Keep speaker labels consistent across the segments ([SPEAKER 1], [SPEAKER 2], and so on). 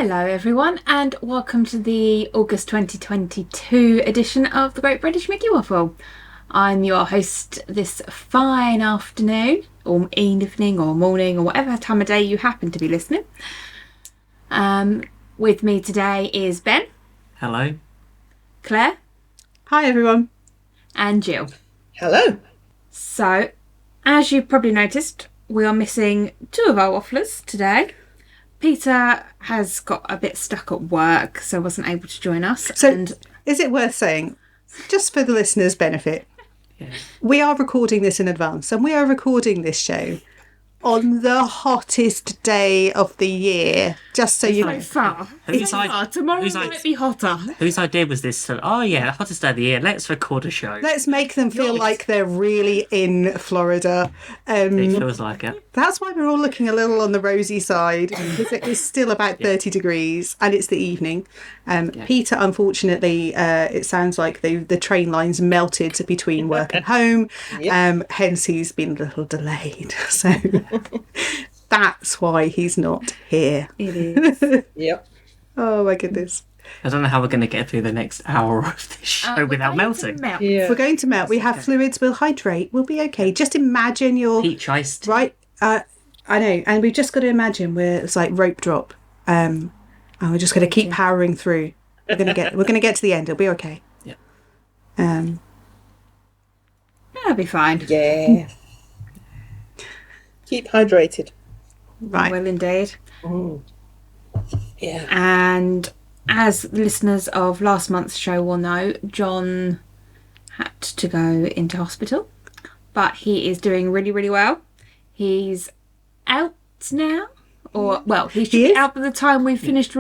[SPEAKER 1] Hello everyone and welcome to the August 2022 edition of the Great British Mickey Waffle. I'm your host this fine afternoon or evening or morning or whatever time of day you happen to be listening. With me today is Ben.
[SPEAKER 2] Hello.
[SPEAKER 1] Claire.
[SPEAKER 3] Hi everyone.
[SPEAKER 1] And Gill.
[SPEAKER 4] Hello.
[SPEAKER 1] So, as you've probably noticed, we are missing two of our wafflers today. Peter has got a bit stuck at work, so wasn't able to join us.
[SPEAKER 3] So, is it worth saying, just for the listeners' benefit, we are recording this in advance, and we are recording this show on the hottest day of the year, just so you know.
[SPEAKER 1] Tomorrow might be hotter.
[SPEAKER 2] Whose idea was this? Hottest day of the year. Let's record a show.
[SPEAKER 3] Let's make them feel like they're really in Florida.
[SPEAKER 2] It feels like it.
[SPEAKER 3] That's why we're all looking a little on the rosy side, because it is still about 30 degrees, and it's the evening. Peter, unfortunately, it sounds like the train lines melted between work and home, hence he's been a little delayed. So that's why he's not here.
[SPEAKER 1] It is.
[SPEAKER 4] Yep.
[SPEAKER 3] Oh my goodness.
[SPEAKER 2] I don't know how we're going to get through the next hour of this show without melting.
[SPEAKER 4] Yeah.
[SPEAKER 3] If we're going to melt, we have fluids, we'll hydrate, we'll be okay. Just imagine you're...
[SPEAKER 2] Peach iced.
[SPEAKER 3] Right, I know, and we've just got to imagine it's like rope drop, and we're just going to keep powering through. We're going to get to the end. It'll be okay.
[SPEAKER 2] Yeah.
[SPEAKER 1] That'll be fine.
[SPEAKER 4] Yeah. Keep hydrated.
[SPEAKER 3] Right.
[SPEAKER 1] Well, indeed.
[SPEAKER 4] Yeah.
[SPEAKER 1] And as listeners of last month's show will know, John had to go into hospital, but he is doing really, really well. He's out now, he should be out by the time we've finished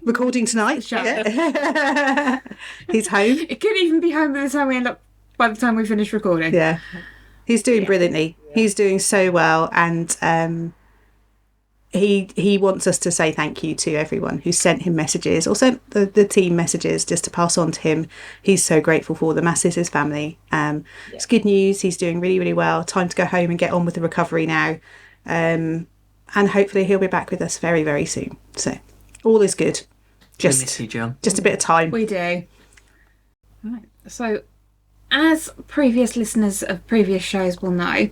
[SPEAKER 3] Recording tonight. Yeah. He's home.
[SPEAKER 1] It could even be home by the time we finish recording.
[SPEAKER 3] Yeah. He's doing brilliantly. Yeah. He's doing so well, and he wants us to say thank you to everyone who sent him messages or sent the team messages just to pass on to him. He's so grateful for them, as is his family. It's good news. He's doing really, really well. Time to go home and get on with the recovery now. And hopefully he'll be back with us very, very soon. So all is good.
[SPEAKER 2] We miss you, John.
[SPEAKER 3] Just a bit of time.
[SPEAKER 1] We do. Right. So, as previous listeners of previous shows will know,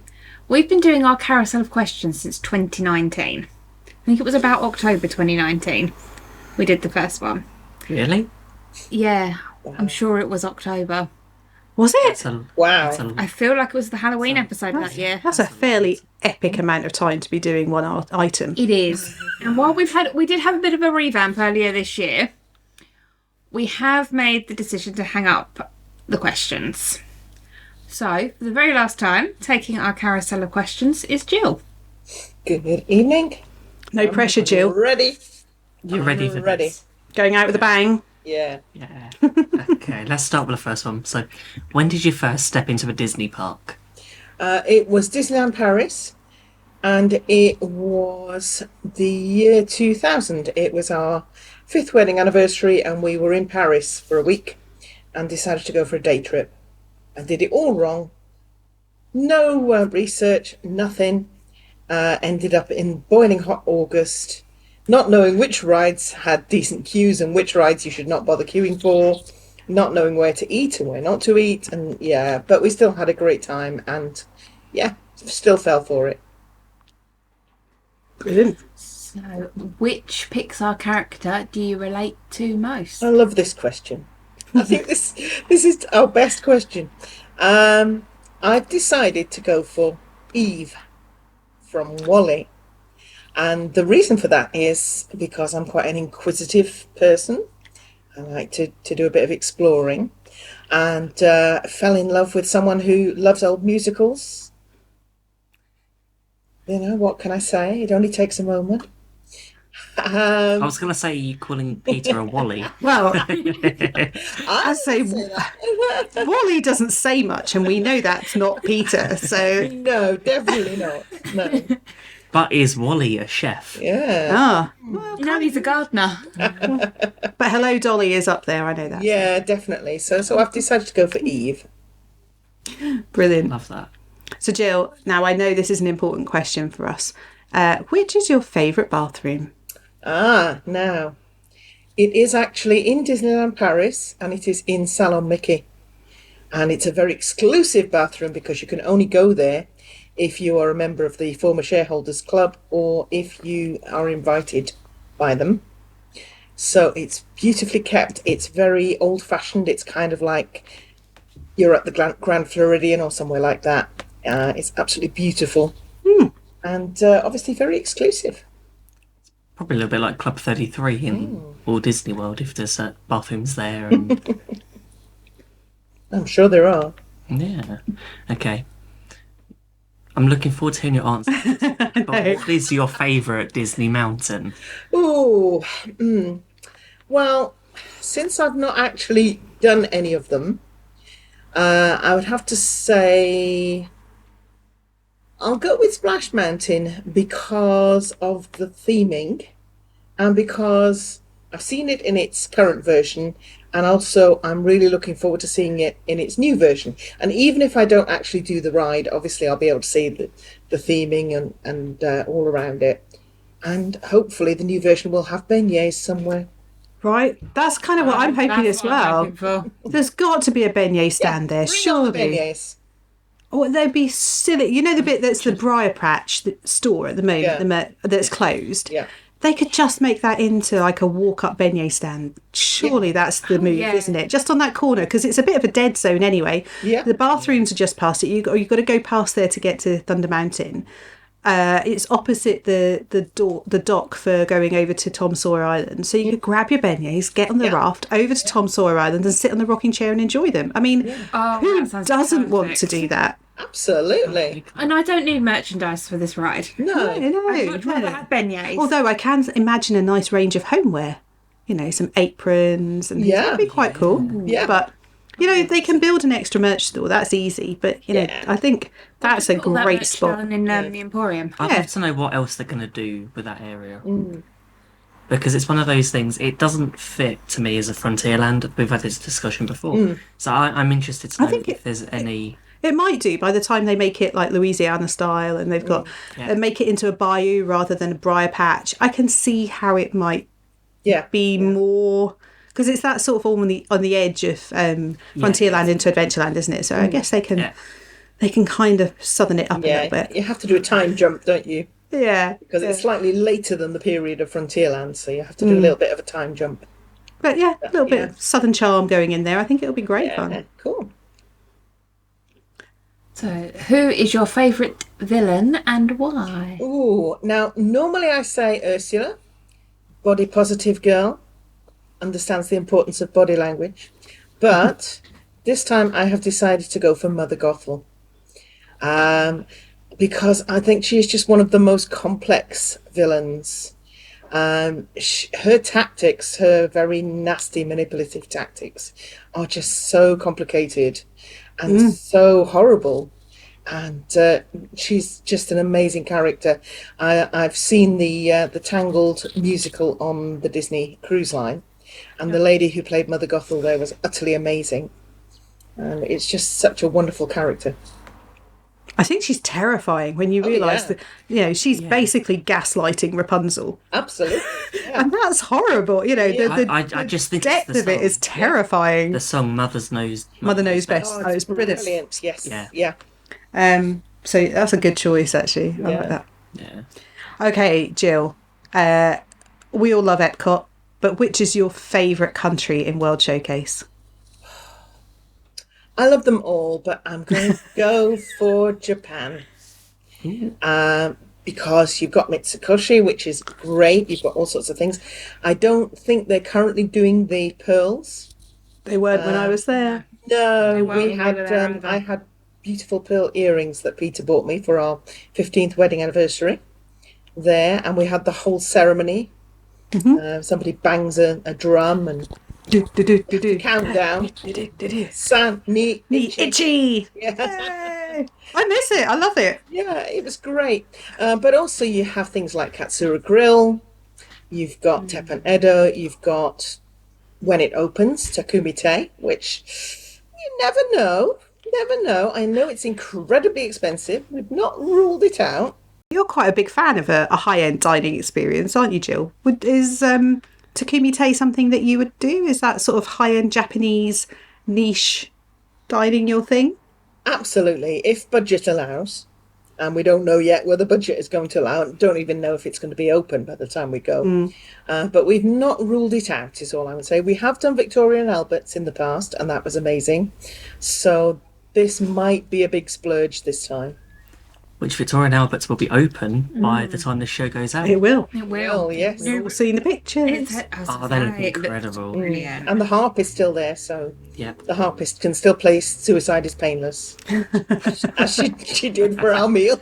[SPEAKER 1] we've been doing our Carousel of Questions since 2019. I think it was about October 2019 we did the first one.
[SPEAKER 2] Really?
[SPEAKER 1] Yeah, I'm sure it was October.
[SPEAKER 3] Was it?
[SPEAKER 4] Wow.
[SPEAKER 1] I feel like it was the Halloween episode that year.
[SPEAKER 3] That's a fairly epic amount of time to be doing one item.
[SPEAKER 1] It is. And while we did have a bit of a revamp earlier this year, we have made the decision to hang up the questions. So, for the very last time, taking our Carousel of Questions is Gill.
[SPEAKER 4] Good evening.
[SPEAKER 3] No pressure, Gill.
[SPEAKER 4] Ready?
[SPEAKER 2] You're ready for this?
[SPEAKER 3] Going out with a bang.
[SPEAKER 4] Yeah.
[SPEAKER 2] Yeah. Okay, let's start with the first one. So, when did you first step into a Disney park?
[SPEAKER 4] It was Disneyland Paris, and it was the year 2000. It was our 5th wedding anniversary, and we were in Paris for a week and decided to go for a day trip. I did it all wrong. No research, nothing. Ended up in boiling hot August, not knowing which rides had decent queues and which rides you should not bother queuing for, not knowing where to eat and where not to eat, and but we still had a great time, and still fell for it.
[SPEAKER 3] Brilliant.
[SPEAKER 1] So, which Pixar character do you relate to most?
[SPEAKER 4] I love this question. I think this is our best question. I've decided to go for Eve from Wall-E. And the reason for that is because I'm quite an inquisitive person. I like to do a bit of exploring, and fell in love with someone who loves old musicals. You know, what can I say? It only takes a moment.
[SPEAKER 2] I was going to say, you calling Peter a Wally.
[SPEAKER 3] Well, I say Wall-E doesn't say much, and we know that's not Peter. So
[SPEAKER 4] no, definitely not. No.
[SPEAKER 2] But is Wally a chef?
[SPEAKER 4] Yeah.
[SPEAKER 1] Well, he's a gardener.
[SPEAKER 3] But Hello Dolly is up there. I know that.
[SPEAKER 4] Yeah, definitely. So I've decided to go for Eve.
[SPEAKER 3] Brilliant.
[SPEAKER 2] Love that.
[SPEAKER 3] So Gill, now I know this is an important question for us. Which is your favourite bathroom?
[SPEAKER 4] Now It is actually in Disneyland Paris, and it is in Salon Mickey. And it's a very exclusive bathroom because you can only go there if you are a member of the former shareholders club or if you are invited by them. So it's beautifully kept. It's very old fashioned. It's kind of like you're at the Grand Floridian or somewhere like that. It's absolutely beautiful. And obviously very exclusive.
[SPEAKER 2] Probably a little bit like Club 33 in Walt Disney World if there's bathrooms there. And...
[SPEAKER 4] I'm sure there are.
[SPEAKER 2] yeah. Okay. I'm looking forward to hearing your answer. But what is your favourite Disney mountain?
[SPEAKER 4] Ooh. Well, since I've not actually done any of them, I would have to say I'll go with Splash Mountain because of the theming and because I've seen it in its current version, and also I'm really looking forward to seeing it in its new version. And even if I don't actually do the ride, obviously I'll be able to see the theming and all around it. And hopefully the new version will have beignets somewhere.
[SPEAKER 3] Right? That's kind of what I'm hoping
[SPEAKER 1] That's
[SPEAKER 3] as
[SPEAKER 1] what I'm
[SPEAKER 3] well.
[SPEAKER 1] hoping for.
[SPEAKER 3] There's got to be a beignet stand there,
[SPEAKER 4] Bring on the
[SPEAKER 3] surely.
[SPEAKER 4] beignets.
[SPEAKER 3] Oh, they'd be silly. You know the bit that's the Briar Patch store at the moment that's closed?
[SPEAKER 4] Yeah.
[SPEAKER 3] They could just make that into like a walk-up beignet stand. Surely that's the move,
[SPEAKER 1] yeah.
[SPEAKER 3] isn't it? Just on that corner, because it's a bit of a dead zone anyway.
[SPEAKER 4] Yeah.
[SPEAKER 3] The bathrooms are just past it. You've got to go past there to get to Thunder Mountain. It's opposite the dock for going over to Tom Sawyer Island. So you could grab your beignets, get on the raft, over to Tom Sawyer Island and sit on the rocking chair and enjoy them. I mean, who
[SPEAKER 1] that sounds
[SPEAKER 3] doesn't want
[SPEAKER 1] perfect.
[SPEAKER 3] to do that?
[SPEAKER 4] Absolutely.
[SPEAKER 1] And I don't need merchandise for this ride.
[SPEAKER 4] No.
[SPEAKER 1] I'd much rather have beignets.
[SPEAKER 3] Although I can imagine a nice range of homeware, some aprons and things.
[SPEAKER 4] Yeah.
[SPEAKER 3] That'd be quite cool.
[SPEAKER 4] Yeah.
[SPEAKER 3] But they can build an extra merch store. That's easy. But I think that's a
[SPEAKER 1] All that
[SPEAKER 3] great
[SPEAKER 1] merch
[SPEAKER 3] spot.
[SPEAKER 1] down in the Emporium.
[SPEAKER 2] I'd
[SPEAKER 3] Yeah.
[SPEAKER 2] love to know what else they're going to do with that area. Because it's one of those things, it doesn't fit to me as a Frontierland. We've had this discussion before. So I'm interested to know
[SPEAKER 3] think
[SPEAKER 2] if there's any...
[SPEAKER 3] It might do by the time they make it like Louisiana style and they've got and make it into a bayou rather than a briar patch. I can see how it might be more, because it's that sort of all on the edge of Frontierland into Adventureland, isn't it? So I guess they can kind of southern it up a little bit.
[SPEAKER 4] You have to do a time jump, don't you?
[SPEAKER 3] Yeah,
[SPEAKER 4] Because it's slightly later than the period of Frontierland, so you have to do a little bit of a time jump.
[SPEAKER 3] but a little bit of southern charm going in there. I think it'll be great fun.
[SPEAKER 4] Cool.
[SPEAKER 1] So, who is your favourite villain and why?
[SPEAKER 4] Ooh, now normally I say Ursula, body positive girl, understands the importance of body language, but this time I have decided to go for Mother Gothel, because I think she is just one of the most complex villains. Her tactics, her very nasty manipulative tactics, are just so complicated and so horrible. And she's just an amazing character. I've seen the Tangled musical on the Disney Cruise Line, and the lady who played Mother Gothel there was utterly amazing. And it's just such a wonderful character.
[SPEAKER 3] I think she's terrifying when you realise that she's basically gaslighting Rapunzel,
[SPEAKER 4] Absolutely. Yeah.
[SPEAKER 3] and that's horrible.
[SPEAKER 2] I just think
[SPEAKER 3] depth
[SPEAKER 2] it's the
[SPEAKER 3] of it
[SPEAKER 2] song.
[SPEAKER 3] is terrifying.
[SPEAKER 2] The song Mother Knows
[SPEAKER 3] Best.
[SPEAKER 4] Oh,
[SPEAKER 3] Oh, it's brilliant.
[SPEAKER 4] Yes.
[SPEAKER 2] Yeah.
[SPEAKER 4] Yeah.
[SPEAKER 3] So that's a good choice, actually. I like that.
[SPEAKER 2] Yeah.
[SPEAKER 3] Okay, Gill. We all love Epcot, but which is your favourite country in World Showcase?
[SPEAKER 4] I love them all, but I'm going to go for Japan. Because you've got Mitsukoshi, which is great. You've got all sorts of things. I don't think they're currently doing the pearls.
[SPEAKER 3] They weren't when I was there.
[SPEAKER 4] No,
[SPEAKER 1] won't
[SPEAKER 4] we
[SPEAKER 1] when
[SPEAKER 4] had.
[SPEAKER 1] we were there either.
[SPEAKER 4] I had beautiful pearl earrings that Peter bought me for our 15th wedding anniversary there, and we had the whole ceremony. Somebody bangs a drum and countdown. San ni
[SPEAKER 3] Itchy!
[SPEAKER 4] Yeah.
[SPEAKER 3] I miss it. I love it.
[SPEAKER 4] Yeah, it was great. But also you have things like Katsura Grill. You've got Teppan Edo. You've got, when it opens, Takumite, which you never know. Never know. I know it's incredibly expensive. We've not ruled it out.
[SPEAKER 3] You're quite a big fan of a high-end dining experience, aren't you, Gill? Is Takumite something that you would do? Is that sort of high-end Japanese niche dining your thing?
[SPEAKER 4] Absolutely, if budget allows. And we don't know yet whether budget is going to allow. Don't even know if it's going to be open by the time we go. But we've not ruled it out, is all I would say. We have done Victoria and Albert's in the past, and that was amazing. So this might be a big splurge this time.
[SPEAKER 2] Which Victoria and Albert's will be open by the time this show goes out.
[SPEAKER 3] It will.
[SPEAKER 1] It will.
[SPEAKER 4] Oh, yes.
[SPEAKER 3] We've all seen the pictures.
[SPEAKER 2] Oh, they look incredible.
[SPEAKER 1] Brilliant.
[SPEAKER 4] And the harp is still there, so
[SPEAKER 2] Yeah.
[SPEAKER 4] the harpist can still play Suicide is Painless. As she did for our meal.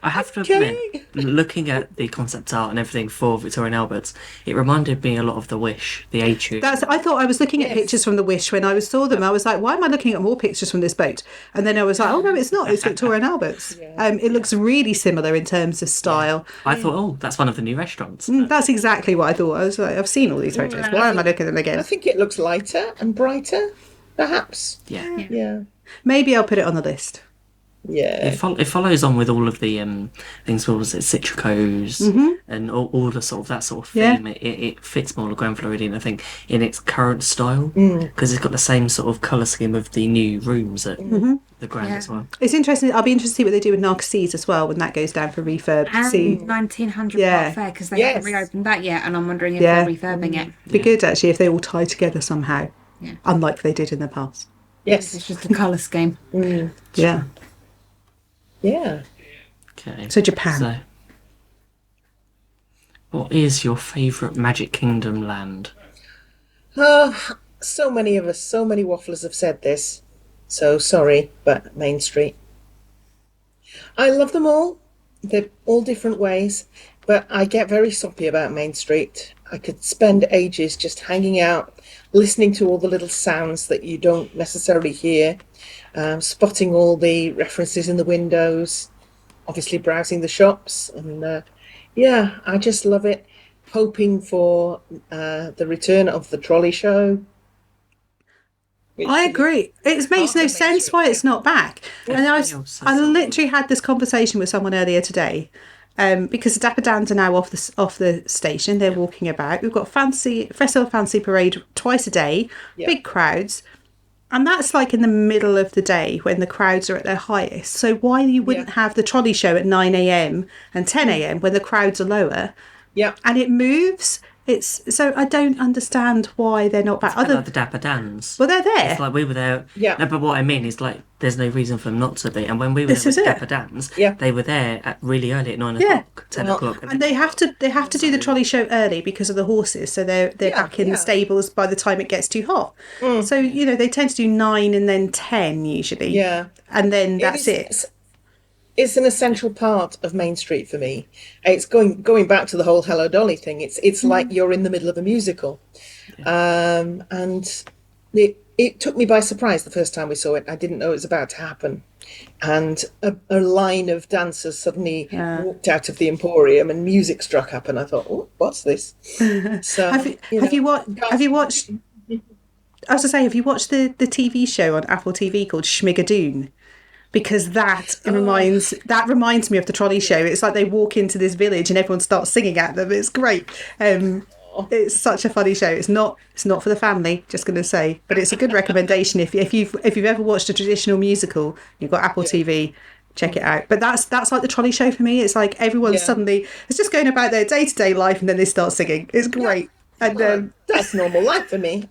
[SPEAKER 2] I have to
[SPEAKER 4] Okay.
[SPEAKER 2] admit, looking at the concept art and everything for Victoria and Albert's, it reminded me a lot of The Wish, the Atrium.
[SPEAKER 3] I thought I was looking at
[SPEAKER 4] Yes.
[SPEAKER 3] pictures from the Wish when I saw them. I was like, why am I looking at more pictures from this boat? And then I was like, oh no, it's not. It's Victoria and Albert's. It looks really similar in terms of style.
[SPEAKER 2] I thought, oh, that's one of the new restaurants.
[SPEAKER 3] That's exactly what I thought. I was like, I've seen all these photos. Why am I looking at them
[SPEAKER 4] I
[SPEAKER 3] again?
[SPEAKER 4] think it looks lighter and brighter, perhaps.
[SPEAKER 2] Yeah.
[SPEAKER 4] Yeah.
[SPEAKER 3] Maybe I'll put it on the list.
[SPEAKER 4] Yeah.
[SPEAKER 2] It follows on with all of the things, what was it, Citricos and all the sort of that sort of
[SPEAKER 3] Yeah.
[SPEAKER 2] theme. It fits more the Grand Floridian, I think, in its current style because it's got the same sort of colour scheme of the new rooms at the Grand as well.
[SPEAKER 3] It's interesting. I'll be interested to see what they do with Narcissus as well when that goes down for refurb.
[SPEAKER 1] And
[SPEAKER 3] See,
[SPEAKER 1] 1900
[SPEAKER 3] Yeah.
[SPEAKER 1] Park Fair, because they
[SPEAKER 4] Yes.
[SPEAKER 1] haven't reopened that yet, and I'm wondering if
[SPEAKER 3] Yeah.
[SPEAKER 1] they're refurbing it.
[SPEAKER 3] be good actually if they all tie together somehow,
[SPEAKER 1] Yeah.
[SPEAKER 3] unlike they did in the past.
[SPEAKER 4] Yes.
[SPEAKER 1] It's just a colour scheme.
[SPEAKER 3] Yeah.
[SPEAKER 4] Yeah.
[SPEAKER 2] Okay.
[SPEAKER 3] So Japan.
[SPEAKER 2] So, what is your favourite Magic Kingdom land?
[SPEAKER 4] So many of us, so many wafflers have said this. So sorry, but Main Street. I love them all. They're all different ways, but I get very soppy about Main Street. I could spend ages just hanging out, listening to all the little sounds that you don't necessarily hear, spotting all the references in the windows, obviously browsing the shops, and yeah, I just love it. Hoping for the return of the trolley show.
[SPEAKER 3] I agree. It makes no sense why it's not back. And I literally had this conversation with someone earlier today, because the Dapper Dans are now off the station. They're walking about. We've got Festival of Fancy Parade twice a day, big crowds, and that's like in the middle of the day when the crowds are at their highest. So why you wouldn't have the trolley show at 9 a.m. and 10 a.m. when the crowds are lower?
[SPEAKER 4] Yeah.
[SPEAKER 3] And it moves. So I don't understand why they're not back.
[SPEAKER 2] Like the Dapper Dans.
[SPEAKER 3] Well, they're there.
[SPEAKER 2] It's like we were there.
[SPEAKER 4] Yeah.
[SPEAKER 2] No, but what I mean is like there's no reason for them not to be. And when we were
[SPEAKER 3] This
[SPEAKER 2] there with
[SPEAKER 3] is it.
[SPEAKER 2] Dapper Dans,
[SPEAKER 4] Yeah.
[SPEAKER 2] they were there at really early at 9
[SPEAKER 3] Yeah.
[SPEAKER 2] o'clock, 10
[SPEAKER 4] Well,
[SPEAKER 2] o'clock.
[SPEAKER 3] And they have to do the trolley show early because of the horses, so they're back in the stables by the time it gets too hot. So they tend to do 9 and then 10 usually.
[SPEAKER 4] Yeah.
[SPEAKER 3] And then that's it.
[SPEAKER 4] It's an essential part of Main Street for me. It's going back to the whole Hello Dolly thing. It's like you're in the middle of a musical, and it took me by surprise the first time we saw it. I didn't know it was about to happen, and a line of dancers suddenly walked out of the Emporium, and music struck up, and I thought, "Oh, what's this?" So
[SPEAKER 3] Have you watched? I was to say, have you watched the TV show on Apple TV called Schmigadoon? Because that reminds me of the trolley show. It's like they walk into this village and everyone starts singing at them. It's great. It's such a funny show. It's not for the family. Just going to say, but it's a good recommendation if you've ever watched a traditional musical. You've got Apple TV. Check it out. But that's like the trolley show for me. It's like everyone suddenly is just going about their day-to-day life and then they start singing. It's great. And
[SPEAKER 4] that's normal life for me.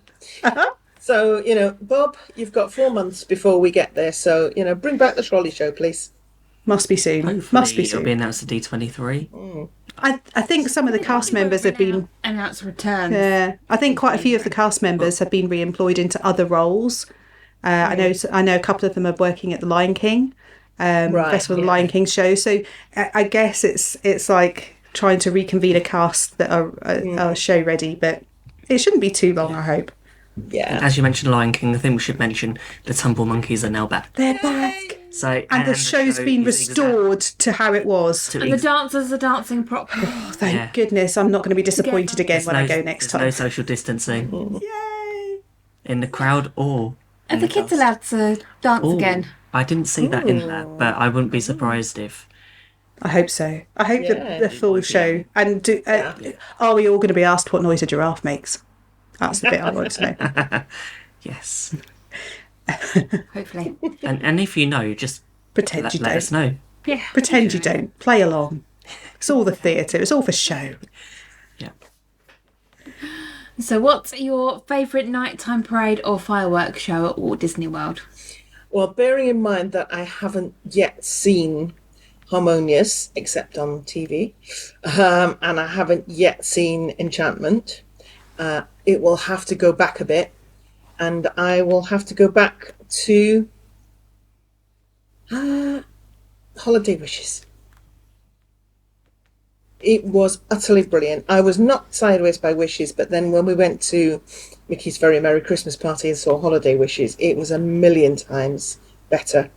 [SPEAKER 4] So, Bob, you've got 4 months before we get there. So, bring back the trolley show, please.
[SPEAKER 3] must be soon.
[SPEAKER 2] Hopefully
[SPEAKER 3] Must be
[SPEAKER 2] it'll
[SPEAKER 3] soon.
[SPEAKER 2] be announced at D23.
[SPEAKER 3] I think some of the cast members have been.
[SPEAKER 1] announced returns.
[SPEAKER 3] Yeah, I think quite a few of the cast members have been re-employed into other roles. I know a couple of them are working at the Lion King, Festival of the Lion King show. So I guess it's like trying to reconvene a cast that are show ready, but it shouldn't be too long. I hope.
[SPEAKER 4] Yeah.
[SPEAKER 2] As you mentioned Lion King, I think we should mention the Tumble Monkeys are now back.
[SPEAKER 3] They're back.
[SPEAKER 2] So
[SPEAKER 3] And the show's
[SPEAKER 2] show
[SPEAKER 3] been
[SPEAKER 2] is
[SPEAKER 3] restored to how it was.
[SPEAKER 1] And the dancers are dancing properly.
[SPEAKER 3] Oh, thank
[SPEAKER 2] Yeah.
[SPEAKER 3] goodness. I'm not going to be disappointed again when I go next
[SPEAKER 2] there's
[SPEAKER 3] time.
[SPEAKER 2] no social distancing
[SPEAKER 3] Yay!
[SPEAKER 2] in the crowd or
[SPEAKER 1] Are
[SPEAKER 2] in
[SPEAKER 1] the kids
[SPEAKER 2] cast.
[SPEAKER 1] allowed to dance
[SPEAKER 2] Ooh,
[SPEAKER 1] again?
[SPEAKER 2] I didn't see that in that, but I wouldn't be surprised if
[SPEAKER 3] I hope so. I hope
[SPEAKER 4] Yeah.
[SPEAKER 3] the full show. And are we all going to be asked what noise a giraffe makes? That's the bit I want to know.
[SPEAKER 2] Yes.
[SPEAKER 1] Hopefully.
[SPEAKER 2] And if you know, just
[SPEAKER 3] Pretend you
[SPEAKER 2] let
[SPEAKER 3] don't.
[SPEAKER 2] us know.
[SPEAKER 1] Yeah.
[SPEAKER 3] Pretend you don't. Play along. It's all the theatre. It's all for show.
[SPEAKER 2] Yeah.
[SPEAKER 1] So, what's your favourite nighttime parade or fireworks show at Walt Disney World?
[SPEAKER 4] Well, bearing in mind that I haven't yet seen Harmonious except on TV, and I haven't yet seen Enchantment, it will have to go back a bit, and I will have to go back to Holiday Wishes. It was utterly brilliant. I was knocked sideways by Wishes, but then when we went to Mickey's Very Merry Christmas Party and saw Holiday Wishes, it was a million times better.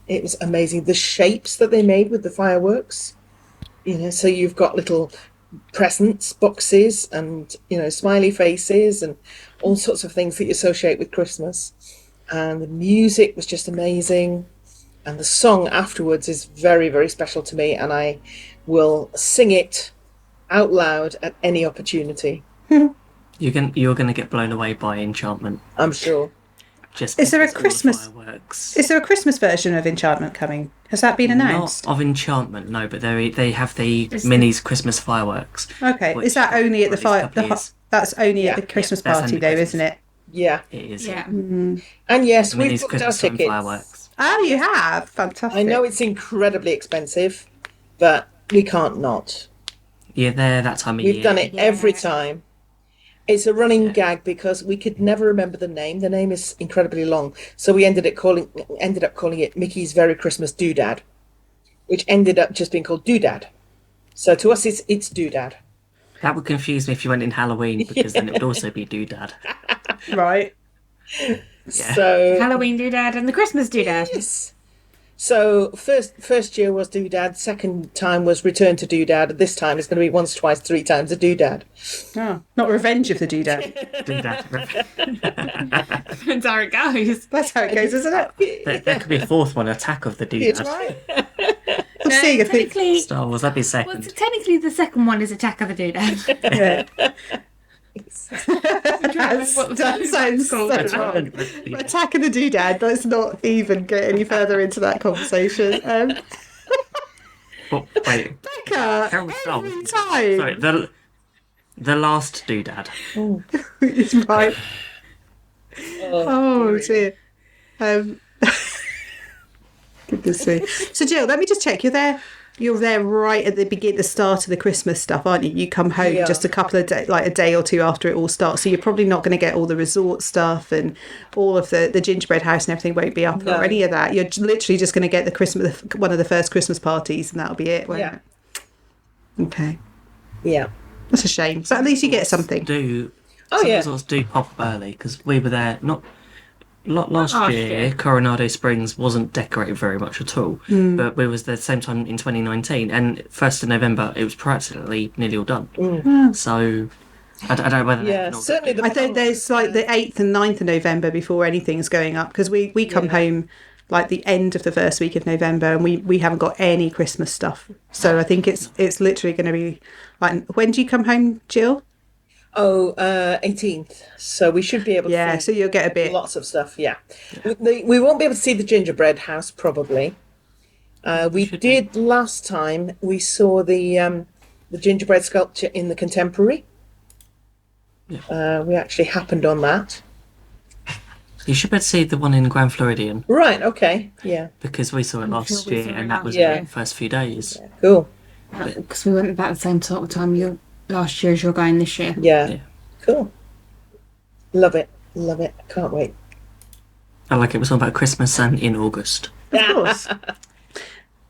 [SPEAKER 4] It was amazing. The shapes that they made with the fireworks, so you've got little presents, boxes, and, smiley faces and all sorts of things that you associate with Christmas. And the music was just amazing. And the song afterwards is very, very special to me, and I will sing it out loud at any opportunity.
[SPEAKER 2] You're going to get blown away by Enchantment.
[SPEAKER 4] I'm sure.
[SPEAKER 3] Is there a Christmas? Is there a Christmas version of Enchantment coming? Has that been announced?
[SPEAKER 2] Not of Enchantment, no. But they have the minis Christmas fireworks.
[SPEAKER 3] Okay, is that only at the fire? That's only at the Christmas party, though, isn't it?
[SPEAKER 4] Yeah,
[SPEAKER 2] it is.
[SPEAKER 1] Yeah.
[SPEAKER 3] Mm-hmm.
[SPEAKER 4] And yes, we've
[SPEAKER 2] Minis
[SPEAKER 4] booked our
[SPEAKER 2] Christmas
[SPEAKER 4] tickets.
[SPEAKER 2] fireworks.
[SPEAKER 3] Oh, you have? Fantastic.
[SPEAKER 4] I know it's incredibly expensive, but we can't not.
[SPEAKER 2] You're there that time of year.
[SPEAKER 4] We've done it every time. It's a running gag because we could never remember the name. The name is incredibly long, so we ended up calling it Mickey's Very Christmas Doodad, which ended up just being called Doodad. So to us, it's Doodad.
[SPEAKER 2] That would confuse me if you went in Halloween, because then it would also be Doodad.
[SPEAKER 3] Right.
[SPEAKER 2] Yeah.
[SPEAKER 4] So
[SPEAKER 1] Halloween doodad and the Christmas doodad.
[SPEAKER 4] yes. So first year was Doodad. Second time was Return to Doodad. This time it's going to be once, twice, three times a Doodad.
[SPEAKER 3] Oh, not Revenge of the Doodad.
[SPEAKER 2] Doodad.
[SPEAKER 1] Depends how it goes.
[SPEAKER 3] That's how it goes, isn't it?
[SPEAKER 2] There could be a fourth one, Attack of the Doodad.
[SPEAKER 4] That's right.
[SPEAKER 3] I'm seeing a thing.
[SPEAKER 1] Technically,
[SPEAKER 2] Star Wars, that'd be second.
[SPEAKER 1] well, technically, the second one is Attack of the Doodad.
[SPEAKER 3] Yeah.
[SPEAKER 1] What
[SPEAKER 3] That sounds so
[SPEAKER 1] called?
[SPEAKER 3] wrong. Attack of the Doodad. Let's not even get any further into that conversation.
[SPEAKER 2] Oh, wait.
[SPEAKER 3] Becca,
[SPEAKER 2] Carousel.
[SPEAKER 3] every time.
[SPEAKER 2] Sorry, the last Doodad.
[SPEAKER 3] It's right. Oh dear. Goodness me. So Jill, let me just check. You're there right at the start of the Christmas stuff, aren't you? You come home just a couple of days, like a day or two after it all starts. So you're probably not going to get all the resort stuff, and all of the gingerbread house and everything won't be up or any of that. You're literally just going to get one of the first Christmas parties, and that'll be it. Won't it? Okay.
[SPEAKER 4] Yeah.
[SPEAKER 3] That's a shame. So at least you get something.
[SPEAKER 4] Oh, yeah.
[SPEAKER 2] Some resorts do pop up early, because we were there last year.
[SPEAKER 1] year.
[SPEAKER 2] Coronado Springs wasn't decorated very much at all, but we was there at the same time in 2019, and 1st of November it was practically nearly all done. So I don't know whether
[SPEAKER 4] Yeah, certainly
[SPEAKER 3] I think there's like the 8th and 9th of November before anything's going up, because we come home like the end of the first week of November, and we haven't got any Christmas stuff. So I think it's literally going to be like, when do you come home, Jill?
[SPEAKER 4] 18th. So we should be able to see
[SPEAKER 3] so you'll get a bit.
[SPEAKER 4] lots of stuff. Yeah. We won't be able to see the gingerbread house probably. We did last time. We saw the gingerbread sculpture in the Contemporary. We actually happened on that.
[SPEAKER 2] you should be able to see the one in Grand Floridian,
[SPEAKER 4] Right. Okay. Yeah.
[SPEAKER 2] because we saw it last
[SPEAKER 1] sure we
[SPEAKER 2] year,
[SPEAKER 1] saw it
[SPEAKER 2] and that
[SPEAKER 1] last
[SPEAKER 2] was
[SPEAKER 4] year.
[SPEAKER 2] the first few days.
[SPEAKER 4] Cool.
[SPEAKER 1] Because we went about the same sort of time last year as you're going this year.
[SPEAKER 4] Yeah.
[SPEAKER 2] Yeah.
[SPEAKER 4] Cool. Love it. Love it. Can't wait.
[SPEAKER 2] I like it was all about Christmas and in August.
[SPEAKER 3] Of course.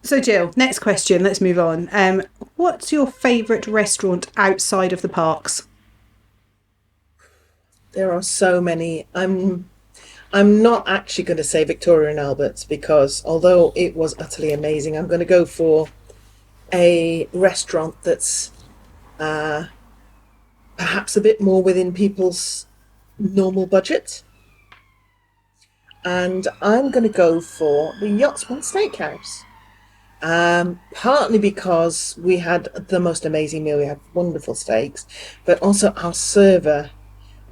[SPEAKER 3] So Jill, next question. Let's move on. What's your favourite restaurant outside of the parks?
[SPEAKER 4] There are so many. I'm not actually going to say Victoria and Albert's, because although it was utterly amazing, I'm going to go for a restaurant that's perhaps a bit more within people's normal budget. And I'm going to go for the Yachtsman Steakhouse, Partly because we had the most amazing meal. We had wonderful steaks, but also our server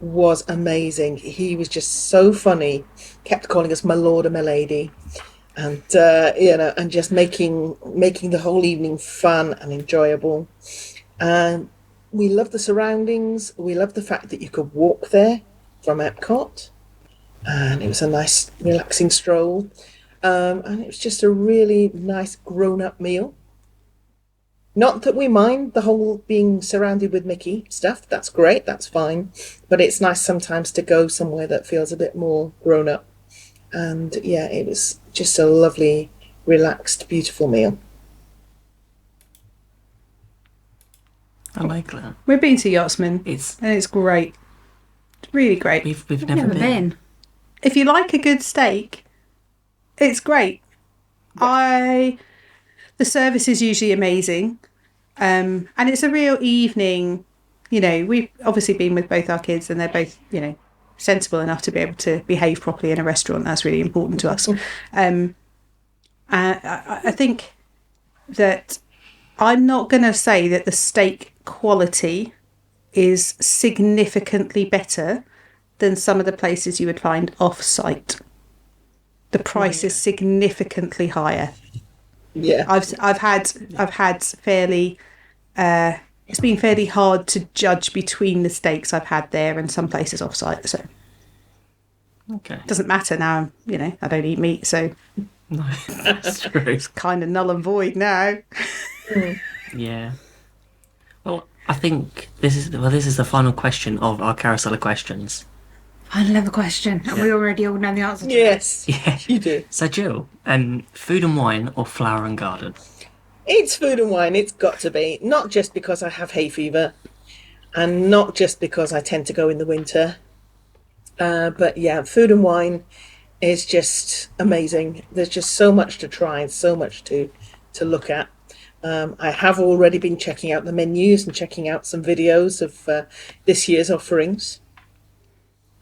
[SPEAKER 4] was amazing. He was just so funny, kept calling us my lord and my lady, and and just making the whole evening fun and enjoyable. And we loved the surroundings. We loved the fact that you could walk there from Epcot, and it was a nice, relaxing stroll. And it was just a really nice grown-up meal. Not that we mind the whole being surrounded with Mickey stuff. That's great, that's fine. But it's nice sometimes to go somewhere that feels a bit more grown-up. And yeah, it was just a lovely, relaxed, beautiful meal.
[SPEAKER 2] I like that.
[SPEAKER 3] We've been to Yachtsman,
[SPEAKER 2] It's
[SPEAKER 3] and it's great. It's really great.
[SPEAKER 2] we've
[SPEAKER 1] Never been.
[SPEAKER 3] If you like a good steak, it's great. The service is usually amazing, and it's a real evening. You know, we've obviously been with both our kids, and they're both, you know, sensible enough to be able to behave properly in a restaurant. That's really important to us. I think that I'm not going to say that the steak quality is significantly better than some of the places you would find off-site. The price is significantly higher.
[SPEAKER 4] Yeah.
[SPEAKER 3] I've had fairly. It's been fairly hard to judge between the steaks I've had there and some places off-site. So
[SPEAKER 2] okay.
[SPEAKER 3] it doesn't matter now. You know, I don't eat meat, so
[SPEAKER 2] No, that's true.
[SPEAKER 3] it's kind of null and void now.
[SPEAKER 2] Yeah. Well, I think this is the final question of our Carousel of Questions.
[SPEAKER 1] Final ever question, and we already all know the answer to it.
[SPEAKER 4] Yes,
[SPEAKER 2] Yeah.
[SPEAKER 4] you do.
[SPEAKER 2] So, Jill, food and wine or flower and garden?
[SPEAKER 4] It's food and wine, it's got to be. Not just because I have hay fever, and not just because I tend to go in the winter. But yeah, food and wine is just amazing. There's just so much to try and so much to look at. I have already been checking out the menus and checking out some videos of this year's offerings.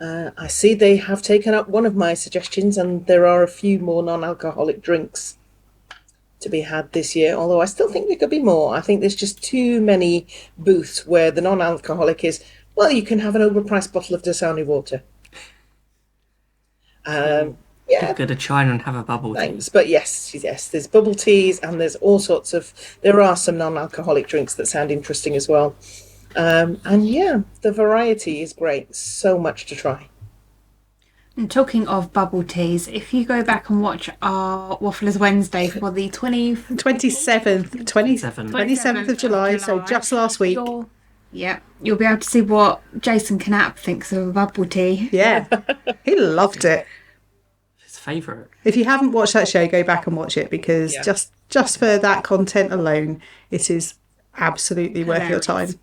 [SPEAKER 4] I see they have taken up one of my suggestions, and there are a few more non-alcoholic drinks to be had this year, although I still think there could be more. I think there's just too many booths where the non-alcoholic is, well, you can have an overpriced bottle of Dasani water. Yeah,
[SPEAKER 2] Go to China and have a bubble tea.
[SPEAKER 4] thanks. But yes, there's bubble teas, and there's all sorts of, there are some non-alcoholic drinks that sound interesting as well. And yeah, the variety is great. So much to try.
[SPEAKER 1] And talking of bubble teas, if you go back and watch our Wafflers Wednesday for the
[SPEAKER 3] 27th of July, so just last week.
[SPEAKER 1] you'll be able to see what Jason Knapp thinks of a bubble tea.
[SPEAKER 3] Yeah, he loved it.
[SPEAKER 2] His favourite.
[SPEAKER 3] If you haven't watched that show, go back and watch it, because
[SPEAKER 4] Yeah.
[SPEAKER 3] just for that content alone, it is absolutely worth your
[SPEAKER 1] Hilarious.
[SPEAKER 3] time.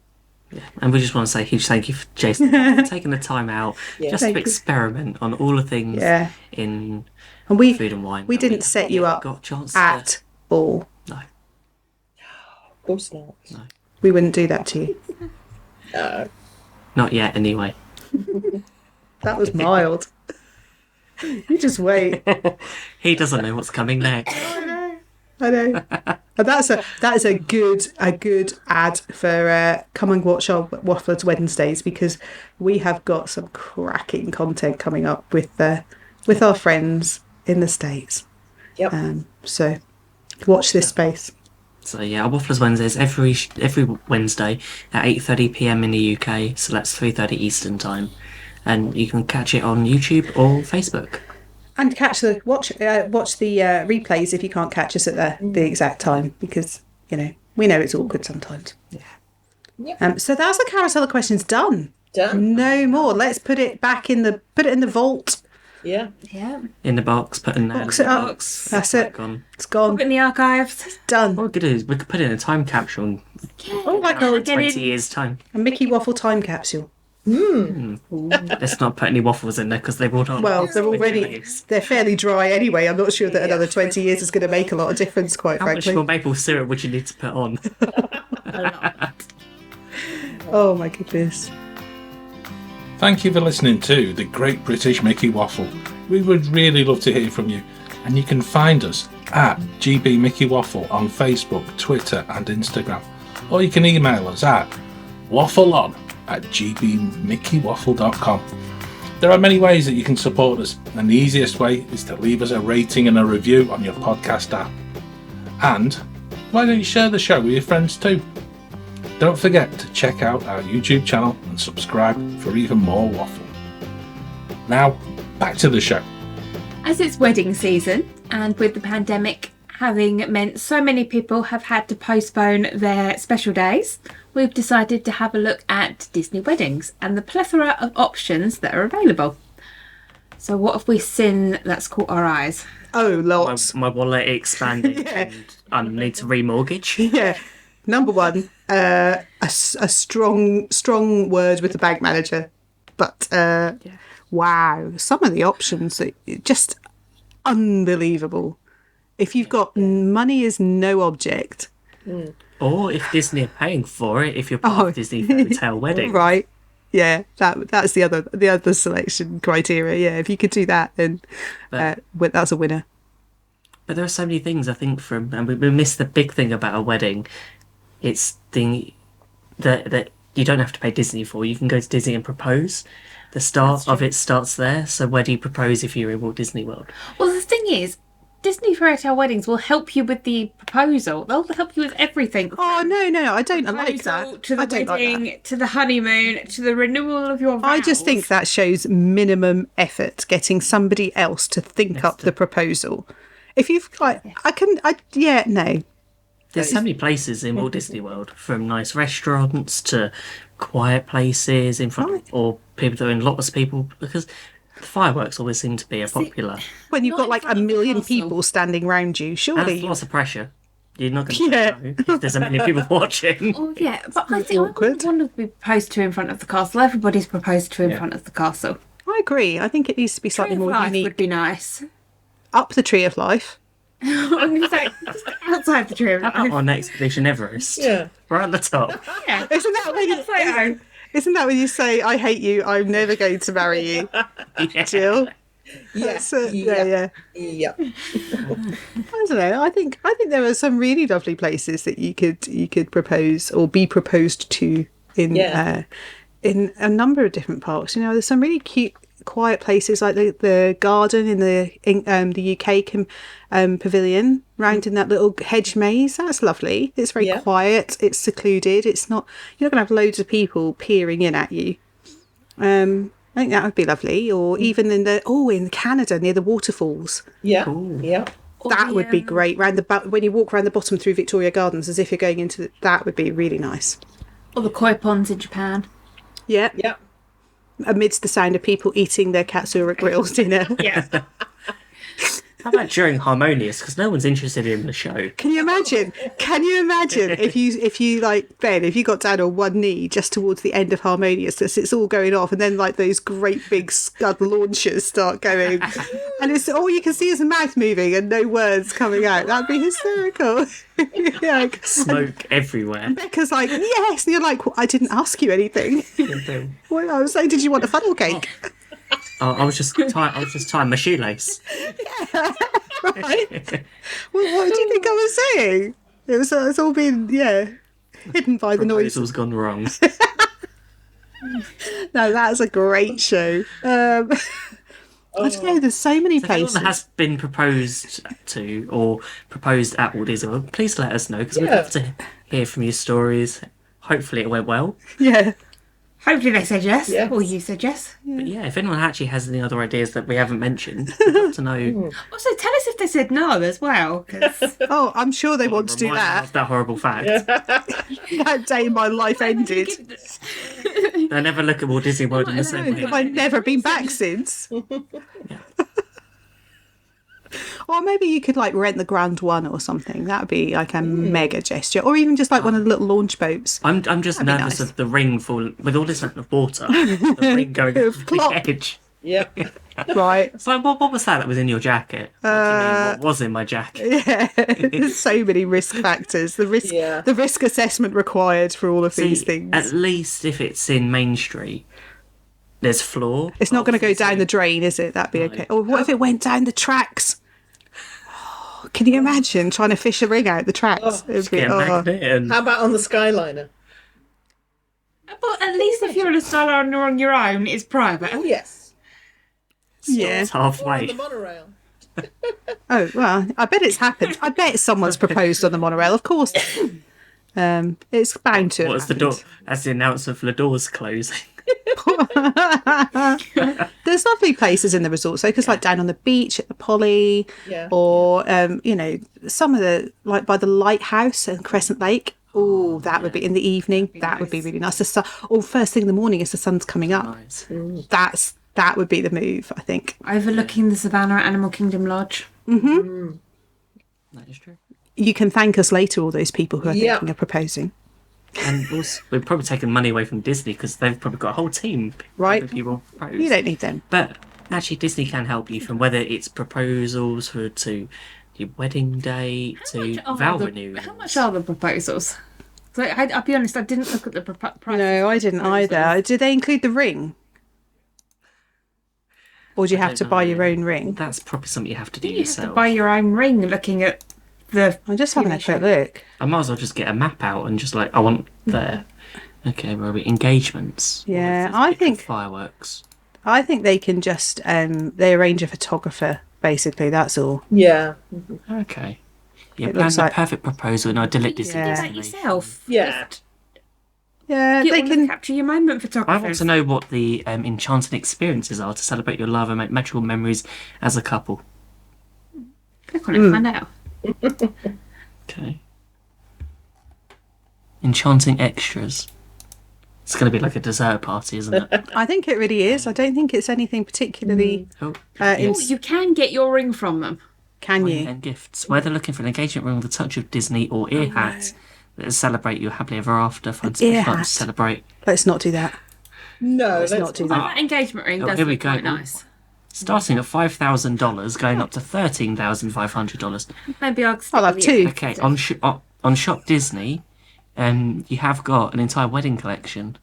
[SPEAKER 2] Yeah. And we just want to say a huge thank you for Jason for taking the time out just
[SPEAKER 3] Thank
[SPEAKER 2] to
[SPEAKER 3] you.
[SPEAKER 2] experiment on all the things
[SPEAKER 3] Yeah.
[SPEAKER 2] in
[SPEAKER 3] And we
[SPEAKER 2] food and wine.
[SPEAKER 3] we
[SPEAKER 2] that
[SPEAKER 3] didn't set you up
[SPEAKER 2] got a chance
[SPEAKER 3] at all.
[SPEAKER 2] No.
[SPEAKER 4] Of course not.
[SPEAKER 3] We wouldn't do that to you.
[SPEAKER 2] Not yet, anyway.
[SPEAKER 3] That was mild. You just wait.
[SPEAKER 2] He doesn't know what's coming next.
[SPEAKER 3] I know. And that is a good ad for come and watch our Wafflers Wednesdays, because we have got some cracking content coming up with our friends in the States.
[SPEAKER 4] Yep.
[SPEAKER 3] So watch this space.
[SPEAKER 2] So yeah, our Wafflers Wednesdays every Wednesday at 8:30 p.m. in the UK. So that's 3:30 Eastern time, and you can catch it on YouTube or Facebook.
[SPEAKER 3] And watch the replays if you can't catch us at the exact time, because we know it's awkward sometimes.
[SPEAKER 4] Yeah.
[SPEAKER 3] So that's the Carousel of Questions done.
[SPEAKER 4] Done.
[SPEAKER 3] No more. Let's put it in the vault.
[SPEAKER 4] Yeah.
[SPEAKER 1] Yeah.
[SPEAKER 2] In the box, put in there.
[SPEAKER 3] Box it up.
[SPEAKER 1] Box.
[SPEAKER 3] That's it.
[SPEAKER 2] Gone.
[SPEAKER 3] It's gone.
[SPEAKER 1] Put in the archives.
[SPEAKER 3] Done.
[SPEAKER 2] What we could do is we could put it in a time capsule in
[SPEAKER 3] Oh my god.
[SPEAKER 2] 20 years' time.
[SPEAKER 3] A Mickey Waffle time capsule.
[SPEAKER 2] Let's not put any waffles in there because they've all done.
[SPEAKER 3] Well, they're fairly dry anyway. I'm not sure that another 20 years is going to make a lot of difference, quite
[SPEAKER 2] How much
[SPEAKER 3] frankly.
[SPEAKER 2] more maple syrup would you need to put on?
[SPEAKER 3] Oh my goodness.
[SPEAKER 5] Thank you for listening to The Great British Mickey Waffle. We would really love to hear from you, and you can find us at GB Mickey Waffle on Facebook, Twitter and Instagram. Or you can email us at waffleon@gbmickeywaffle.com. There are many ways that you can support us, and the easiest way is to leave us a rating and a review on your podcast app. And why don't you share the show with your friends too? Don't forget to check out our YouTube channel and subscribe for even more waffle. Now, back to the show.
[SPEAKER 1] As it's wedding season, and with the pandemic having meant so many people have had to postpone their special days, we've decided to have a look at Disney weddings and the plethora of options that are available. So what have we seen that's caught our eyes?
[SPEAKER 3] Oh, lots.
[SPEAKER 2] My wallet expanded
[SPEAKER 3] Yeah.
[SPEAKER 2] and I need to remortgage.
[SPEAKER 3] Yeah. Number one, a strong word with the bank manager. But wow, some of the options are just unbelievable. If you've got money is no object.
[SPEAKER 2] Or if Disney are paying for it, if you're part of Disney fairytale wedding.
[SPEAKER 3] Right. Yeah, that's the other selection criteria. Yeah, if you could do that, then that's a winner.
[SPEAKER 2] But there are so many things, I think, and we miss the big thing about a wedding. It's that you don't have to pay Disney for. You can go to Disney and propose. The start of it starts there. So where do you propose if you're in Walt Disney World?
[SPEAKER 1] Well, the thing is, Disney fairytale weddings will help you with the proposal. They'll help you with everything.
[SPEAKER 3] Oh no, I don't like
[SPEAKER 1] Proposal,
[SPEAKER 3] that.
[SPEAKER 1] to the
[SPEAKER 3] I don't
[SPEAKER 1] wedding,
[SPEAKER 3] like that.
[SPEAKER 1] to the honeymoon, to the renewal of your vows.
[SPEAKER 3] I just think that shows minimum effort getting somebody else to think up the proposal. If you've no.
[SPEAKER 2] There's so many places in Walt Disney World, from nice restaurants to quiet places in front, or people that are in lots of people, because the fireworks always seem to be popular.
[SPEAKER 3] When you've
[SPEAKER 1] Not
[SPEAKER 3] got like
[SPEAKER 1] in
[SPEAKER 3] a
[SPEAKER 1] front of the
[SPEAKER 3] million
[SPEAKER 1] castle.
[SPEAKER 3] people standing round you,
[SPEAKER 2] And
[SPEAKER 3] surely.
[SPEAKER 2] lots of pressure. You're not going to
[SPEAKER 3] Yeah.
[SPEAKER 2] know if there's a million people watching.
[SPEAKER 1] Oh yeah, but I think I
[SPEAKER 3] awkward.
[SPEAKER 1] wouldn't want to be proposed to in front of the castle. Everybody's proposed to in front of the castle.
[SPEAKER 3] I agree. I think it needs to be slightly
[SPEAKER 1] Tree of
[SPEAKER 3] more
[SPEAKER 1] life
[SPEAKER 3] unique.
[SPEAKER 1] would be nice.
[SPEAKER 3] Up the tree of life.
[SPEAKER 1] I'm going to say just outside the tree of
[SPEAKER 2] How about
[SPEAKER 1] life.
[SPEAKER 2] on Expedition Everest?
[SPEAKER 4] Yeah.
[SPEAKER 2] Right at the top.
[SPEAKER 1] Yeah.
[SPEAKER 3] Isn't that when you
[SPEAKER 1] Photo.
[SPEAKER 3] Isn't that when you say, "I hate you. I'm never going to marry you,"
[SPEAKER 2] Yeah.
[SPEAKER 3] Jill?
[SPEAKER 4] Yeah.
[SPEAKER 3] Yeah.
[SPEAKER 4] Yeah.
[SPEAKER 3] I don't know. I think there are some really lovely places that you could propose or be proposed to in a number of different parks. You know, there's some really cute, quiet places like the garden in the UK pavilion, round in that little hedge maze. That's lovely. It's very quiet. It's secluded. It's not. You're not going to have loads of people peering in at you. I think that would be lovely. Or even in Canada near the waterfalls.
[SPEAKER 4] Yeah.
[SPEAKER 2] Ooh.
[SPEAKER 4] Yeah.
[SPEAKER 3] That would be great. When you walk around the bottom through Victoria Gardens as if you're going into that would be really nice.
[SPEAKER 1] Or the koi ponds in Japan.
[SPEAKER 3] Yeah.
[SPEAKER 4] Yeah.
[SPEAKER 3] Amidst the sound of people eating their Katsura Grills dinner.
[SPEAKER 1] Yeah.
[SPEAKER 2] How about during Harmonious? Because no one's interested in the show.
[SPEAKER 3] Can you imagine? if you like Ben, if you got down on one knee just towards the end of Harmonious, as it's all going off, and then like those great big scud launchers start going, and it's all you can see is a mouth moving and no words coming out. That'd be hysterical. Yeah.
[SPEAKER 2] Smoke everywhere.
[SPEAKER 3] Becca's like, yes, and you're like, well, I didn't ask you anything. Well, I was saying, did you want a funnel cake?
[SPEAKER 2] I was just tying my shoelace.
[SPEAKER 3] Right. Well, what do you think I was saying? It's all been hidden by the noise.
[SPEAKER 2] Proposal's gone wrong.
[SPEAKER 3] No, that's a great show. I don't know. There's so many
[SPEAKER 2] If anyone
[SPEAKER 3] places.
[SPEAKER 2] has been proposed to or proposed at Walt Disney World, please let us know, because we'd love to hear from your stories. Hopefully it went well.
[SPEAKER 3] Yeah.
[SPEAKER 1] Hopefully they said yes.
[SPEAKER 4] Yes.
[SPEAKER 1] Or you said yes.
[SPEAKER 2] But yeah, if anyone actually has any other ideas that we haven't mentioned, we'd love to know.
[SPEAKER 1] Also, tell us if they said no as well. 'Cause
[SPEAKER 3] Oh, I'm sure they want to do
[SPEAKER 2] Remind us
[SPEAKER 3] that.
[SPEAKER 2] of that horrible fact.
[SPEAKER 3] That day my life ended.
[SPEAKER 2] They never look at Walt Disney World in the same way.
[SPEAKER 3] I've never been back since. Or maybe you could like rent the Grand One or something. That would be like a mega gesture. Or even just like one of the little launch boats.
[SPEAKER 2] I'm just
[SPEAKER 3] That'd be
[SPEAKER 2] nervous
[SPEAKER 3] nice.
[SPEAKER 2] of the ring falling with all this amount of water. The ring going over
[SPEAKER 3] Plop.
[SPEAKER 2] the edge.
[SPEAKER 4] Yeah.
[SPEAKER 3] Right.
[SPEAKER 2] So what was that was in your jacket? What do you mean, what was in my jacket?
[SPEAKER 3] Yeah. There's so many risk factors. The risk assessment required for all of these things.
[SPEAKER 2] At least if it's in Main Street, there's floor.
[SPEAKER 3] It's not going to go down the drain, is it? That'd be okay. Or what if it went down the tracks? Oh, can you imagine trying to fish a ring out the tracks? It'd be,
[SPEAKER 2] Get a
[SPEAKER 3] oh.
[SPEAKER 2] magnet and
[SPEAKER 4] How about on the Skyliner?
[SPEAKER 1] But at least if you're on a Skyliner on your own, it's private.
[SPEAKER 4] Oh, yes.
[SPEAKER 3] Yeah.
[SPEAKER 2] it's
[SPEAKER 4] Or on
[SPEAKER 2] halfway.
[SPEAKER 4] the monorail.
[SPEAKER 3] Oh, well, I bet it's happened. I bet someone's proposed on the monorail, of course. It's bound to have
[SPEAKER 2] What's the door?
[SPEAKER 3] happened.
[SPEAKER 2] That's the announcement for the doors closing.
[SPEAKER 3] There's lovely places in the resorts, though, because like down on the beach at the Poly,
[SPEAKER 4] Yeah.
[SPEAKER 3] or some of the like by the lighthouse and Crescent Lake. Oh, that would be in the evening. That would be really nice. Or first thing in the morning as the sun's coming up.
[SPEAKER 2] Nice.
[SPEAKER 3] That would be the move, I think.
[SPEAKER 1] Overlooking the Savannah at Animal Kingdom Lodge.
[SPEAKER 2] That is true.
[SPEAKER 3] You can thank us later, all those people who are
[SPEAKER 4] Yeah.
[SPEAKER 3] thinking of proposing.
[SPEAKER 2] And also, we've probably taken money away from Disney because they've probably got a whole team.
[SPEAKER 3] Right.
[SPEAKER 2] Of people propose.
[SPEAKER 3] You don't need them.
[SPEAKER 2] But actually, Disney can help you from whether it's proposals to your wedding day to vow renewals.
[SPEAKER 1] How much are the proposals? So I'll be honest, I didn't look at the price.
[SPEAKER 3] No, I didn't either. Did they include the ring? Or do you have
[SPEAKER 2] don't
[SPEAKER 3] to buy
[SPEAKER 2] know.
[SPEAKER 3] your own ring?
[SPEAKER 2] That's probably something you have to do
[SPEAKER 1] You have to
[SPEAKER 2] yourself.
[SPEAKER 1] buy your own ring. Looking at the.
[SPEAKER 3] I'm just having a quick look.
[SPEAKER 2] I might as well just get a map out and just like, I want there. Okay, where are we? Engagements.
[SPEAKER 3] Yeah,
[SPEAKER 2] Let's
[SPEAKER 3] I
[SPEAKER 2] pick
[SPEAKER 3] think-
[SPEAKER 2] fireworks.
[SPEAKER 3] I think they can just they arrange a photographer, basically, that's all.
[SPEAKER 4] Yeah.
[SPEAKER 2] Okay. Yeah,
[SPEAKER 3] It
[SPEAKER 2] plan
[SPEAKER 3] looks
[SPEAKER 2] the
[SPEAKER 3] like-
[SPEAKER 2] perfect proposal in idyllic Disney
[SPEAKER 3] Yeah.
[SPEAKER 1] Do that
[SPEAKER 2] destination.
[SPEAKER 1] yourself.
[SPEAKER 4] Yeah.
[SPEAKER 1] Just
[SPEAKER 3] Yeah,
[SPEAKER 1] get
[SPEAKER 3] they
[SPEAKER 1] all the
[SPEAKER 3] can.
[SPEAKER 1] capture your moment
[SPEAKER 2] I
[SPEAKER 1] photographers.
[SPEAKER 2] want to know what the enchanting experiences are to celebrate your love and make magical memories as a couple.
[SPEAKER 1] Click on it, find out.
[SPEAKER 2] Okay. Enchanting extras. It's going to be like a dessert party, isn't it?
[SPEAKER 3] I think it really is. I don't think it's anything particularly.
[SPEAKER 2] Oh,
[SPEAKER 3] in-
[SPEAKER 1] Oh, you can get your ring from them.
[SPEAKER 3] Can you?
[SPEAKER 2] and gifts. Whether looking for an engagement ring with a touch of Disney or ear hat that celebrate your happily ever after, find
[SPEAKER 3] Ear
[SPEAKER 2] special time
[SPEAKER 3] hat.
[SPEAKER 2] to celebrate.
[SPEAKER 3] Let's not do that.
[SPEAKER 4] No,
[SPEAKER 3] Let's
[SPEAKER 4] let's
[SPEAKER 3] not do
[SPEAKER 1] Although
[SPEAKER 3] that.
[SPEAKER 1] that engagement ring
[SPEAKER 2] Oh,
[SPEAKER 1] does
[SPEAKER 2] here we
[SPEAKER 1] look
[SPEAKER 2] go.
[SPEAKER 1] quite nice.
[SPEAKER 2] Starting at $5,000, going up to $13,500.
[SPEAKER 1] Maybe I'll stick
[SPEAKER 3] I'll have
[SPEAKER 1] with
[SPEAKER 3] two.
[SPEAKER 1] you.
[SPEAKER 2] Okay, on Shop Disney, you have got an entire wedding collection.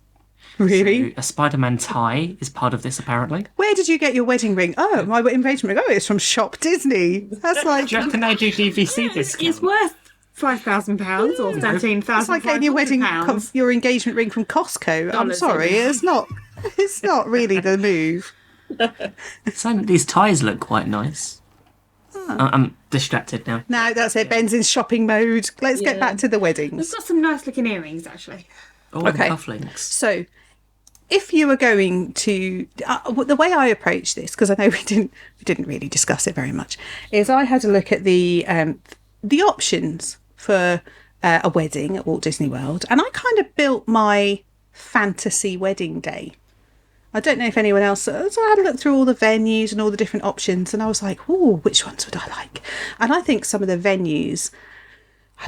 [SPEAKER 3] Really?
[SPEAKER 2] So a Spider-Man tie is part of this, apparently.
[SPEAKER 3] Where did you get your wedding ring? Oh, my engagement ring. Oh, it's from Shop Disney. That's like
[SPEAKER 2] Do you reckon they do DVC discount?
[SPEAKER 1] It's worth £5,000 or £13,500.
[SPEAKER 3] it's like getting your wedding your engagement ring from Costco. I'm
[SPEAKER 1] Dollars,
[SPEAKER 3] sorry, it's not. It's not really the move.
[SPEAKER 2] So these ties look quite nice. I'm distracted now.
[SPEAKER 3] No, that's it. Ben's in shopping mode. Let's get
[SPEAKER 4] Yeah.
[SPEAKER 3] back to the
[SPEAKER 1] We've
[SPEAKER 3] weddings.
[SPEAKER 1] got some nice looking earrings, actually.
[SPEAKER 2] Oh,
[SPEAKER 3] Okay.
[SPEAKER 2] cufflinks.
[SPEAKER 3] So, if you were going to, the way I approach this, because I know we didn't really discuss it very much, is I had a look at the options for a wedding at Walt Disney World, and I kind of built my fantasy wedding day. I don't know if anyone else. So I had a look through all the venues and all the different options, and I was like, "Oh, which ones would I like?" And I think some of the venues.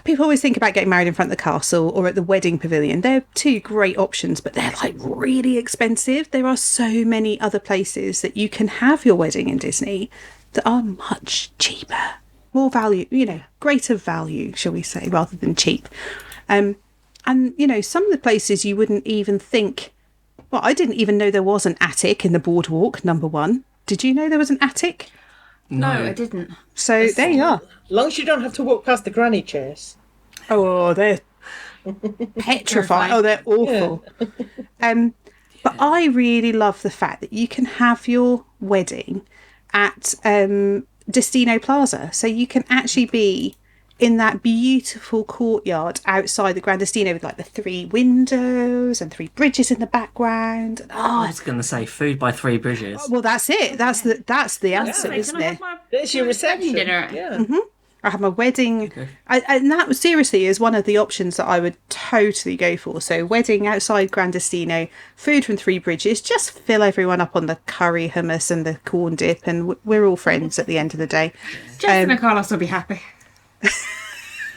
[SPEAKER 3] People always think about getting married in front of the castle or at the wedding pavilion. They're two great options, but they're like really expensive. There are so many other places that you can have your wedding in Disney that are much cheaper, more value, greater value, shall we say, rather than cheap. And some of the places you wouldn't even think. Well, I didn't even know there was an attic in the boardwalk, number one. Did you know there was an attic?
[SPEAKER 1] No, I didn't.
[SPEAKER 3] So there you are.
[SPEAKER 4] As long as you don't have to walk past the granny chairs.
[SPEAKER 3] Oh, they're petrifying. Oh, they're awful. But I really love the fact that you can have your wedding at Destino Plaza. So you can actually be in that beautiful courtyard outside the Grand Destino with like the 3 windows and 3 bridges in the background.
[SPEAKER 2] I
[SPEAKER 3] Oh,
[SPEAKER 2] was going to say food by 3 bridges.
[SPEAKER 3] well, that's it. That's the answer,
[SPEAKER 1] Can
[SPEAKER 3] isn't
[SPEAKER 1] I
[SPEAKER 3] it?
[SPEAKER 1] have my
[SPEAKER 4] There's your
[SPEAKER 1] my
[SPEAKER 4] reception.
[SPEAKER 1] wedding dinner?
[SPEAKER 4] Yeah.
[SPEAKER 3] I have my wedding, and that seriously is one of the options that I would totally go for. So, wedding outside Grand Destino, food from 3 Bridges, just fill everyone up on the curry hummus and the corn dip, and we're all friends at the end of the day.
[SPEAKER 1] Justin and Carlos will be happy.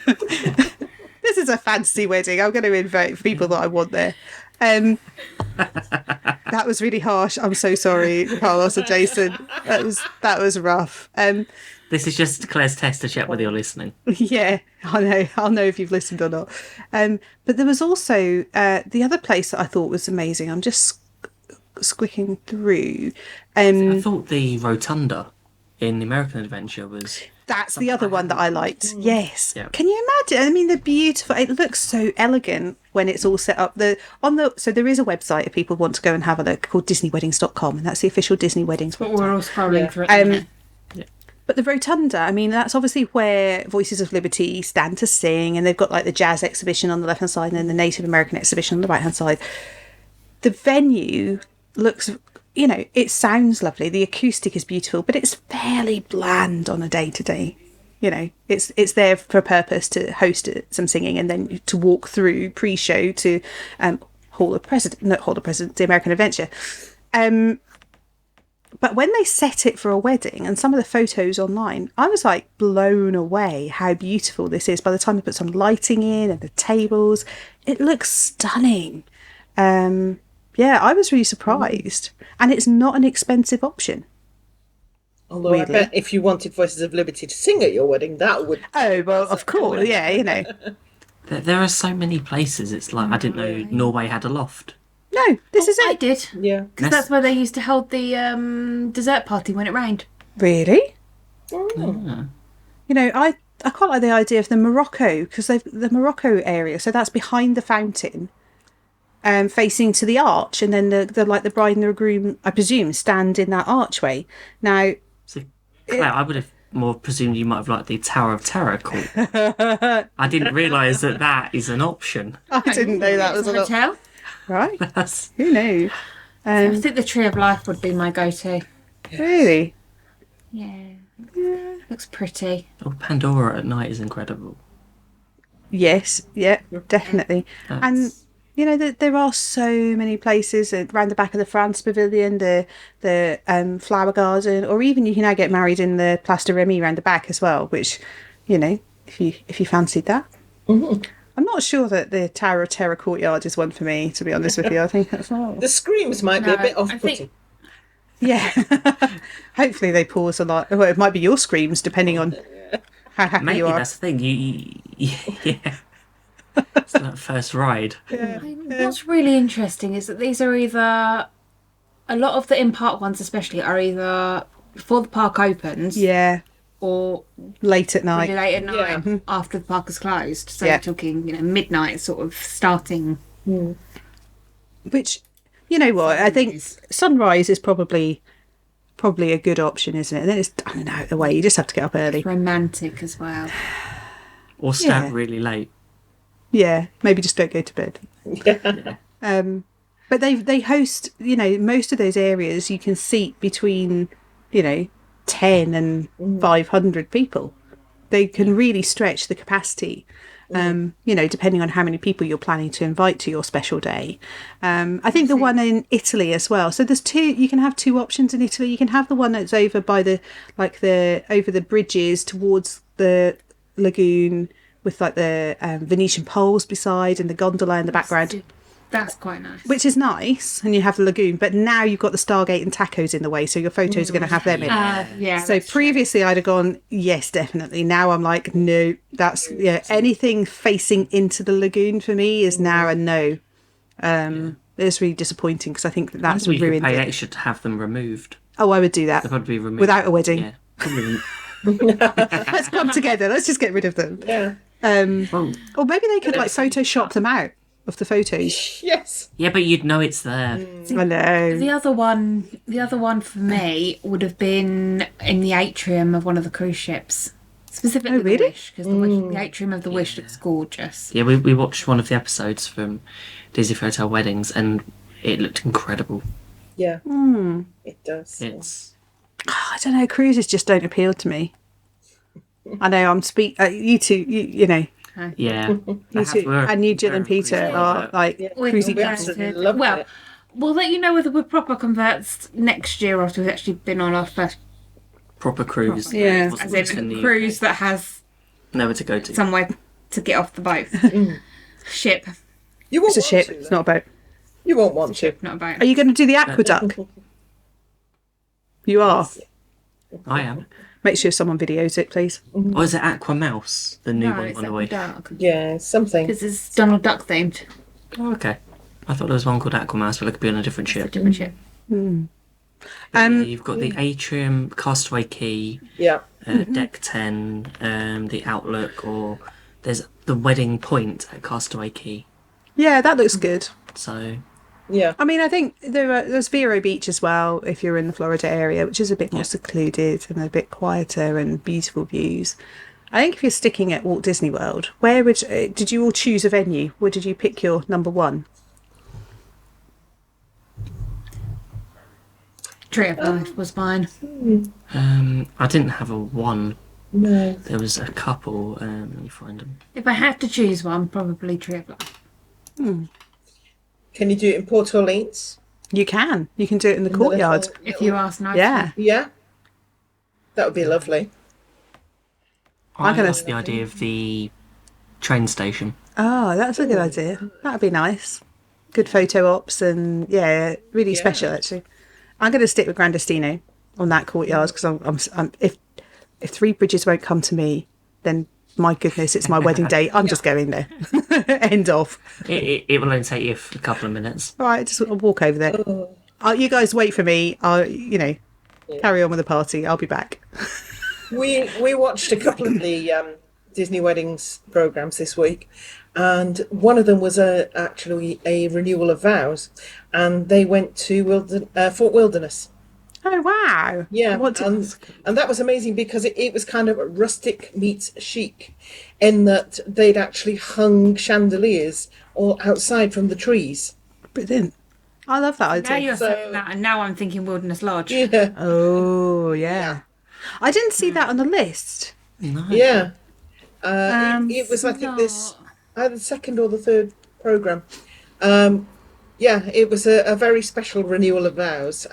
[SPEAKER 3] This is a fancy wedding. I'm going to invite people that I want there. That was really harsh. I'm so sorry, Carlos and Jason. That was rough.
[SPEAKER 2] This is just Claire's test to check whether you're listening.
[SPEAKER 3] Yeah, I know. I'll know if you've listened or not. But there was also the other place that I thought was amazing. I'm just squicking through.
[SPEAKER 2] I thought the rotunda in the American Adventure was
[SPEAKER 3] That's the other one that I liked. Yes.
[SPEAKER 2] Yeah.
[SPEAKER 3] Can you imagine? I mean, they're beautiful. It looks so elegant when it's all set up. So there is a website if people want to go and have a look called DisneyWeddings.com, and that's the official Disney Weddings
[SPEAKER 1] But
[SPEAKER 3] website.
[SPEAKER 1] we're all scrolling through it. at the minute.
[SPEAKER 3] But the rotunda, I mean, that's obviously where Voices of Liberty stand to sing, and they've got like the jazz exhibition on the left hand side and then the Native American exhibition on the right hand side. The venue looks, it sounds lovely. The acoustic is beautiful, but it's fairly bland on a day to day. It's there for a purpose to host some singing and then to walk through pre-show to the American Adventure. But when they set it for a wedding and some of the photos online, I was like blown away how beautiful this is. By the time they put some lighting in and the tables, it looks stunning. I was really surprised. And it's not an expensive option.
[SPEAKER 4] Although
[SPEAKER 3] Weirdly.
[SPEAKER 4] I bet if you wanted Voices of Liberty to sing at your wedding, that would...
[SPEAKER 3] Oh, well, of course, yeah.
[SPEAKER 2] There are so many places. It's like, I didn't know Norway had a loft.
[SPEAKER 3] No, this is
[SPEAKER 1] I
[SPEAKER 3] it.
[SPEAKER 1] did.
[SPEAKER 4] Yeah.
[SPEAKER 1] Because that's where they used to hold the dessert party when it rained.
[SPEAKER 3] Really?
[SPEAKER 2] Ah.
[SPEAKER 3] I quite like the idea of the Morocco, because the Morocco area, so that's behind the fountain, facing to the arch, and then the bride and the groom, I presume, stand in that archway. Now,
[SPEAKER 2] So, Claire, I would have more presumed you might have liked the Tower of Terror court. I didn't realise that is an option.
[SPEAKER 3] I didn't know that was a lot.
[SPEAKER 1] hotel.
[SPEAKER 3] Right?
[SPEAKER 2] That's
[SPEAKER 3] Who knew?
[SPEAKER 1] I think the Tree of Life would be my go-to.
[SPEAKER 3] Really?
[SPEAKER 1] Yeah. Looks pretty.
[SPEAKER 2] Pandora at night is incredible.
[SPEAKER 3] Yes, yeah, definitely. And
[SPEAKER 2] That's-
[SPEAKER 3] there are so many places around the back of the France Pavilion, the flower garden, or even you can now get married in the Place de Remy around the back as well. Which, if you fancied that.
[SPEAKER 4] Mm-hmm.
[SPEAKER 3] I'm not sure that the Tower of Terror courtyard is one for me, to be honest with you. I think that's not.
[SPEAKER 4] The screams might be a
[SPEAKER 1] No,
[SPEAKER 4] bit
[SPEAKER 1] I
[SPEAKER 4] off-putting.
[SPEAKER 1] think-
[SPEAKER 3] Yeah. Hopefully they pause a lot. Well, it might be your screams, depending on how happy
[SPEAKER 2] Maybe
[SPEAKER 3] you are.
[SPEAKER 2] that's the thing. Yeah. It's that first ride.
[SPEAKER 1] What's really interesting is that these are either... A lot of the in-park ones especially are either before the park opens
[SPEAKER 3] Yeah,
[SPEAKER 1] or
[SPEAKER 3] late at night.
[SPEAKER 1] really late at night
[SPEAKER 4] Yeah.
[SPEAKER 1] after the park is closed. So
[SPEAKER 3] Yeah.
[SPEAKER 1] you're talking, midnight sort of starting.
[SPEAKER 3] Which, you know what, I think sunrise is probably a good option, isn't it? And then it's, I don't know, out the way. You just have to get up early.
[SPEAKER 1] Romantic as well.
[SPEAKER 2] Or start
[SPEAKER 3] Yeah.
[SPEAKER 2] really late.
[SPEAKER 3] Yeah, maybe just don't go to bed.
[SPEAKER 4] Yeah.
[SPEAKER 3] But they host, most of those areas you can seat between, 10 and 500 people. They can really stretch the capacity, depending on how many people you're planning to invite to your special day. I think the one in Italy as well. So there's you can have two options in Italy. You can have the one that's over by over the bridges towards the lagoon with like the Venetian poles beside and the gondola in the background.
[SPEAKER 1] That's quite nice.
[SPEAKER 3] Which is nice, and you have the lagoon, but now you've got the Stargate and tacos in the way, so your photos are going to have them in.
[SPEAKER 1] yeah.
[SPEAKER 3] So
[SPEAKER 1] that's
[SPEAKER 3] previously I'd have gone, yes, definitely. Now I'm like, no, that's, anything facing into the lagoon for me is now a no. It's really disappointing because I think that's
[SPEAKER 2] We could
[SPEAKER 3] ruined
[SPEAKER 2] pay
[SPEAKER 3] it.
[SPEAKER 2] extra to have them removed.
[SPEAKER 3] Oh, I would do that
[SPEAKER 2] They'd probably be removed.
[SPEAKER 3] without a wedding.
[SPEAKER 2] Yeah. Probably-
[SPEAKER 3] Let's come together. Let's just get rid of them.
[SPEAKER 4] Yeah.
[SPEAKER 2] well,
[SPEAKER 3] Or maybe they could like Photoshop them out of the photos.
[SPEAKER 4] Yes.
[SPEAKER 2] yeah, but you'd know it's there.
[SPEAKER 3] I know.
[SPEAKER 1] The other one for me would have been in the atrium of one of the cruise ships. Specifically
[SPEAKER 3] Oh, really?
[SPEAKER 1] the Wish, because the atrium of the Wish looks gorgeous.
[SPEAKER 2] Yeah, we watched one of the episodes from Disney Fairytale Weddings, and it looked incredible.
[SPEAKER 4] Yeah. It does.
[SPEAKER 2] It's
[SPEAKER 3] I don't know. Cruises just don't appeal to me. I know. You two. You know.
[SPEAKER 2] yeah.
[SPEAKER 3] You two, and you, Jill and Peter are like cruisy
[SPEAKER 4] we
[SPEAKER 3] cats.
[SPEAKER 4] absolutely loved
[SPEAKER 1] Well,
[SPEAKER 4] it.
[SPEAKER 1] we'll let you know whether we're proper converts next year after we've actually been on our first
[SPEAKER 2] proper cruise.
[SPEAKER 3] Yeah.
[SPEAKER 2] Wasn't
[SPEAKER 1] as
[SPEAKER 2] just
[SPEAKER 1] in
[SPEAKER 2] the
[SPEAKER 1] cruise that has
[SPEAKER 2] never to go to.
[SPEAKER 1] somewhere to get off the boat. Ship,
[SPEAKER 4] You won't
[SPEAKER 3] It's a
[SPEAKER 4] want
[SPEAKER 3] ship.
[SPEAKER 4] to,
[SPEAKER 3] It's
[SPEAKER 4] though.
[SPEAKER 3] not a boat.
[SPEAKER 4] You won't want to.
[SPEAKER 1] not a boat.
[SPEAKER 3] Are you going to do the aqueduct? You are.
[SPEAKER 2] I am.
[SPEAKER 3] Make sure someone videos it, please.
[SPEAKER 2] Or is it Aqua Mouse, the new
[SPEAKER 1] No,
[SPEAKER 2] one
[SPEAKER 1] it's
[SPEAKER 2] on the
[SPEAKER 1] Aqua
[SPEAKER 2] way?
[SPEAKER 1] Dark.
[SPEAKER 4] Yeah, something.
[SPEAKER 1] Because it's Donald Duck themed.
[SPEAKER 2] Oh, okay. I thought there was one called Aqua Mouse, but it could be on a different
[SPEAKER 1] It's a
[SPEAKER 2] ship.
[SPEAKER 1] different ship.
[SPEAKER 2] Yeah, you've got the atrium, Castaway Key,
[SPEAKER 4] Yeah.
[SPEAKER 2] Deck 10, the Outlook, or there's the Wedding Point at Castaway Key.
[SPEAKER 3] Yeah, that looks good.
[SPEAKER 2] So
[SPEAKER 4] Yeah.
[SPEAKER 3] I mean, I think there's Vero Beach as well, if you're in the Florida area, which is a bit more secluded and a bit quieter and beautiful views. I think if you're sticking at Walt Disney World, where did you all choose a venue? Where did you pick your number one?
[SPEAKER 1] Tree of Life was mine.
[SPEAKER 2] I didn't have a one.
[SPEAKER 4] No.
[SPEAKER 2] There was a couple. Let me find them.
[SPEAKER 1] If I had to choose one, probably Tree of Life.
[SPEAKER 4] Can you do it in Port Orleans?
[SPEAKER 3] You can. You can do it in the courtyard.
[SPEAKER 1] If you ask nicely.
[SPEAKER 3] Yeah.
[SPEAKER 4] Yeah. That would be lovely.
[SPEAKER 2] I
[SPEAKER 3] gonna-
[SPEAKER 2] like the idea of the train station.
[SPEAKER 3] Oh, that's a good idea. That'd be nice. Good photo ops and yeah, really special actually. I'm going to stick with Grandestino on that courtyard because I'm if Three Bridges won't come to me, then my goodness, it's my wedding day. I'm just going there. End of.
[SPEAKER 2] It will only take you a couple of minutes.
[SPEAKER 3] All right, just walk over there. You guys wait for me. I'll carry on with the party. I'll be back.
[SPEAKER 4] We watched a couple of the Disney weddings programs this week, and one of them was actually a renewal of vows, and they went to Fort Wilderness.
[SPEAKER 3] Oh wow!
[SPEAKER 4] Yeah,
[SPEAKER 3] What
[SPEAKER 4] and that was amazing because it was kind of rustic meets chic, in that they'd actually hung chandeliers all outside from the trees.
[SPEAKER 3] brilliant. I love that
[SPEAKER 1] Now
[SPEAKER 3] idea.
[SPEAKER 1] you're saying that, and now I'm thinking Wilderness Lodge.
[SPEAKER 4] Yeah,
[SPEAKER 3] Oh yeah. I didn't see that on the list.
[SPEAKER 2] No.
[SPEAKER 4] yeah. It was, I think, this either the second or the third program. Yeah, it was a very special renewal of vows.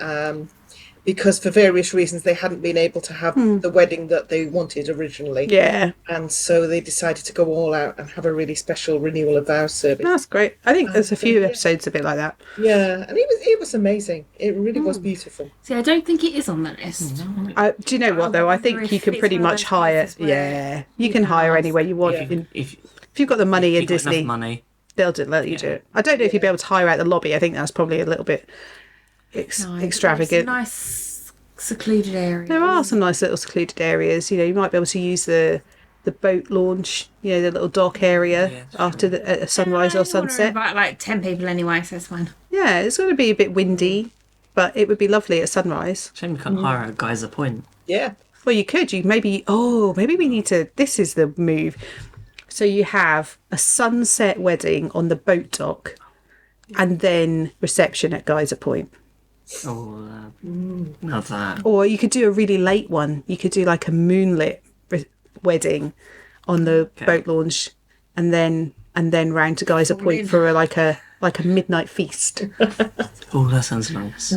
[SPEAKER 4] Because for various reasons they hadn't been able to have the wedding that they wanted originally.
[SPEAKER 3] Yeah,
[SPEAKER 4] And so they decided to go all out and have a really special renewal of vows service.
[SPEAKER 3] that's great. I think there's a few episodes a bit like that.
[SPEAKER 4] Yeah, and it was amazing. It really was beautiful.
[SPEAKER 1] See, I don't think it is on the list.
[SPEAKER 3] Do you know what though? I
[SPEAKER 1] wonder
[SPEAKER 3] think
[SPEAKER 1] if
[SPEAKER 3] you can
[SPEAKER 1] it's
[SPEAKER 3] pretty
[SPEAKER 1] one of
[SPEAKER 3] much
[SPEAKER 1] those
[SPEAKER 3] hire.
[SPEAKER 1] places where
[SPEAKER 3] Yeah, you can hire anywhere you want.
[SPEAKER 4] Yeah.
[SPEAKER 2] If
[SPEAKER 3] If you've got the money in
[SPEAKER 2] you've got
[SPEAKER 3] Disney,
[SPEAKER 2] enough money,
[SPEAKER 3] they'll let you do it. I don't know if you'd be able to hire out the lobby. I think that's probably a little bit
[SPEAKER 1] No,
[SPEAKER 3] extravagant.
[SPEAKER 1] Nice secluded area.
[SPEAKER 3] There are some nice little secluded areas. You might be able to use the boat launch. The little dock area after at sunrise or sunset.
[SPEAKER 1] About like 10 people anyway, so it's fine.
[SPEAKER 3] Yeah, it's going to be a bit windy, but it would be lovely at sunrise.
[SPEAKER 2] shame we can't hire a Geyser Point.
[SPEAKER 4] Yeah.
[SPEAKER 3] Well, you could. Maybe we need to. This is the move. So you have a sunset wedding on the boat dock, and then reception at Geyser Point.
[SPEAKER 2] Oh, not that.
[SPEAKER 3] Or you could do a really late one. You could do like a moonlit wedding on the boat launch, and then round to Geyser Point for like a midnight feast.
[SPEAKER 2] Oh, that sounds nice.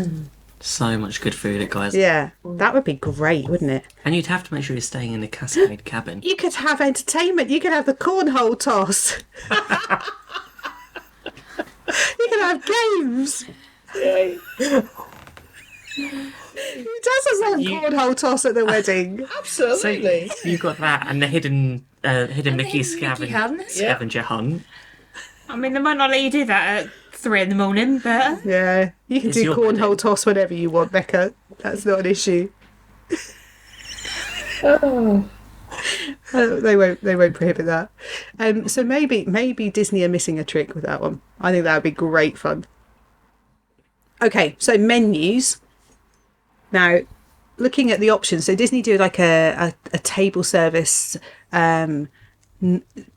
[SPEAKER 2] So much good food at Geyser.
[SPEAKER 3] Yeah, that would be great, wouldn't it?
[SPEAKER 2] And you'd have to make sure you're staying in a Cascade cabin.
[SPEAKER 3] You could have entertainment. You could have the cornhole toss. You could have games. Who doesn't want cornhole toss at the wedding?
[SPEAKER 4] Absolutely.
[SPEAKER 2] So you've got that and the hidden Mickey
[SPEAKER 1] hunt.
[SPEAKER 2] scavenger hunt.
[SPEAKER 1] I mean, they might not let you do that at 3 a.m, but
[SPEAKER 3] Yeah, you can
[SPEAKER 2] It's
[SPEAKER 3] do
[SPEAKER 2] your
[SPEAKER 3] cornhole
[SPEAKER 2] wedding.
[SPEAKER 3] toss whenever you want, Becca. That's not an issue.
[SPEAKER 4] Oh.
[SPEAKER 3] They won't prohibit that. So maybe Disney are missing a trick with that one. I think that would be great fun. Okay, so menus. Now, looking at the options, so Disney do like a table service,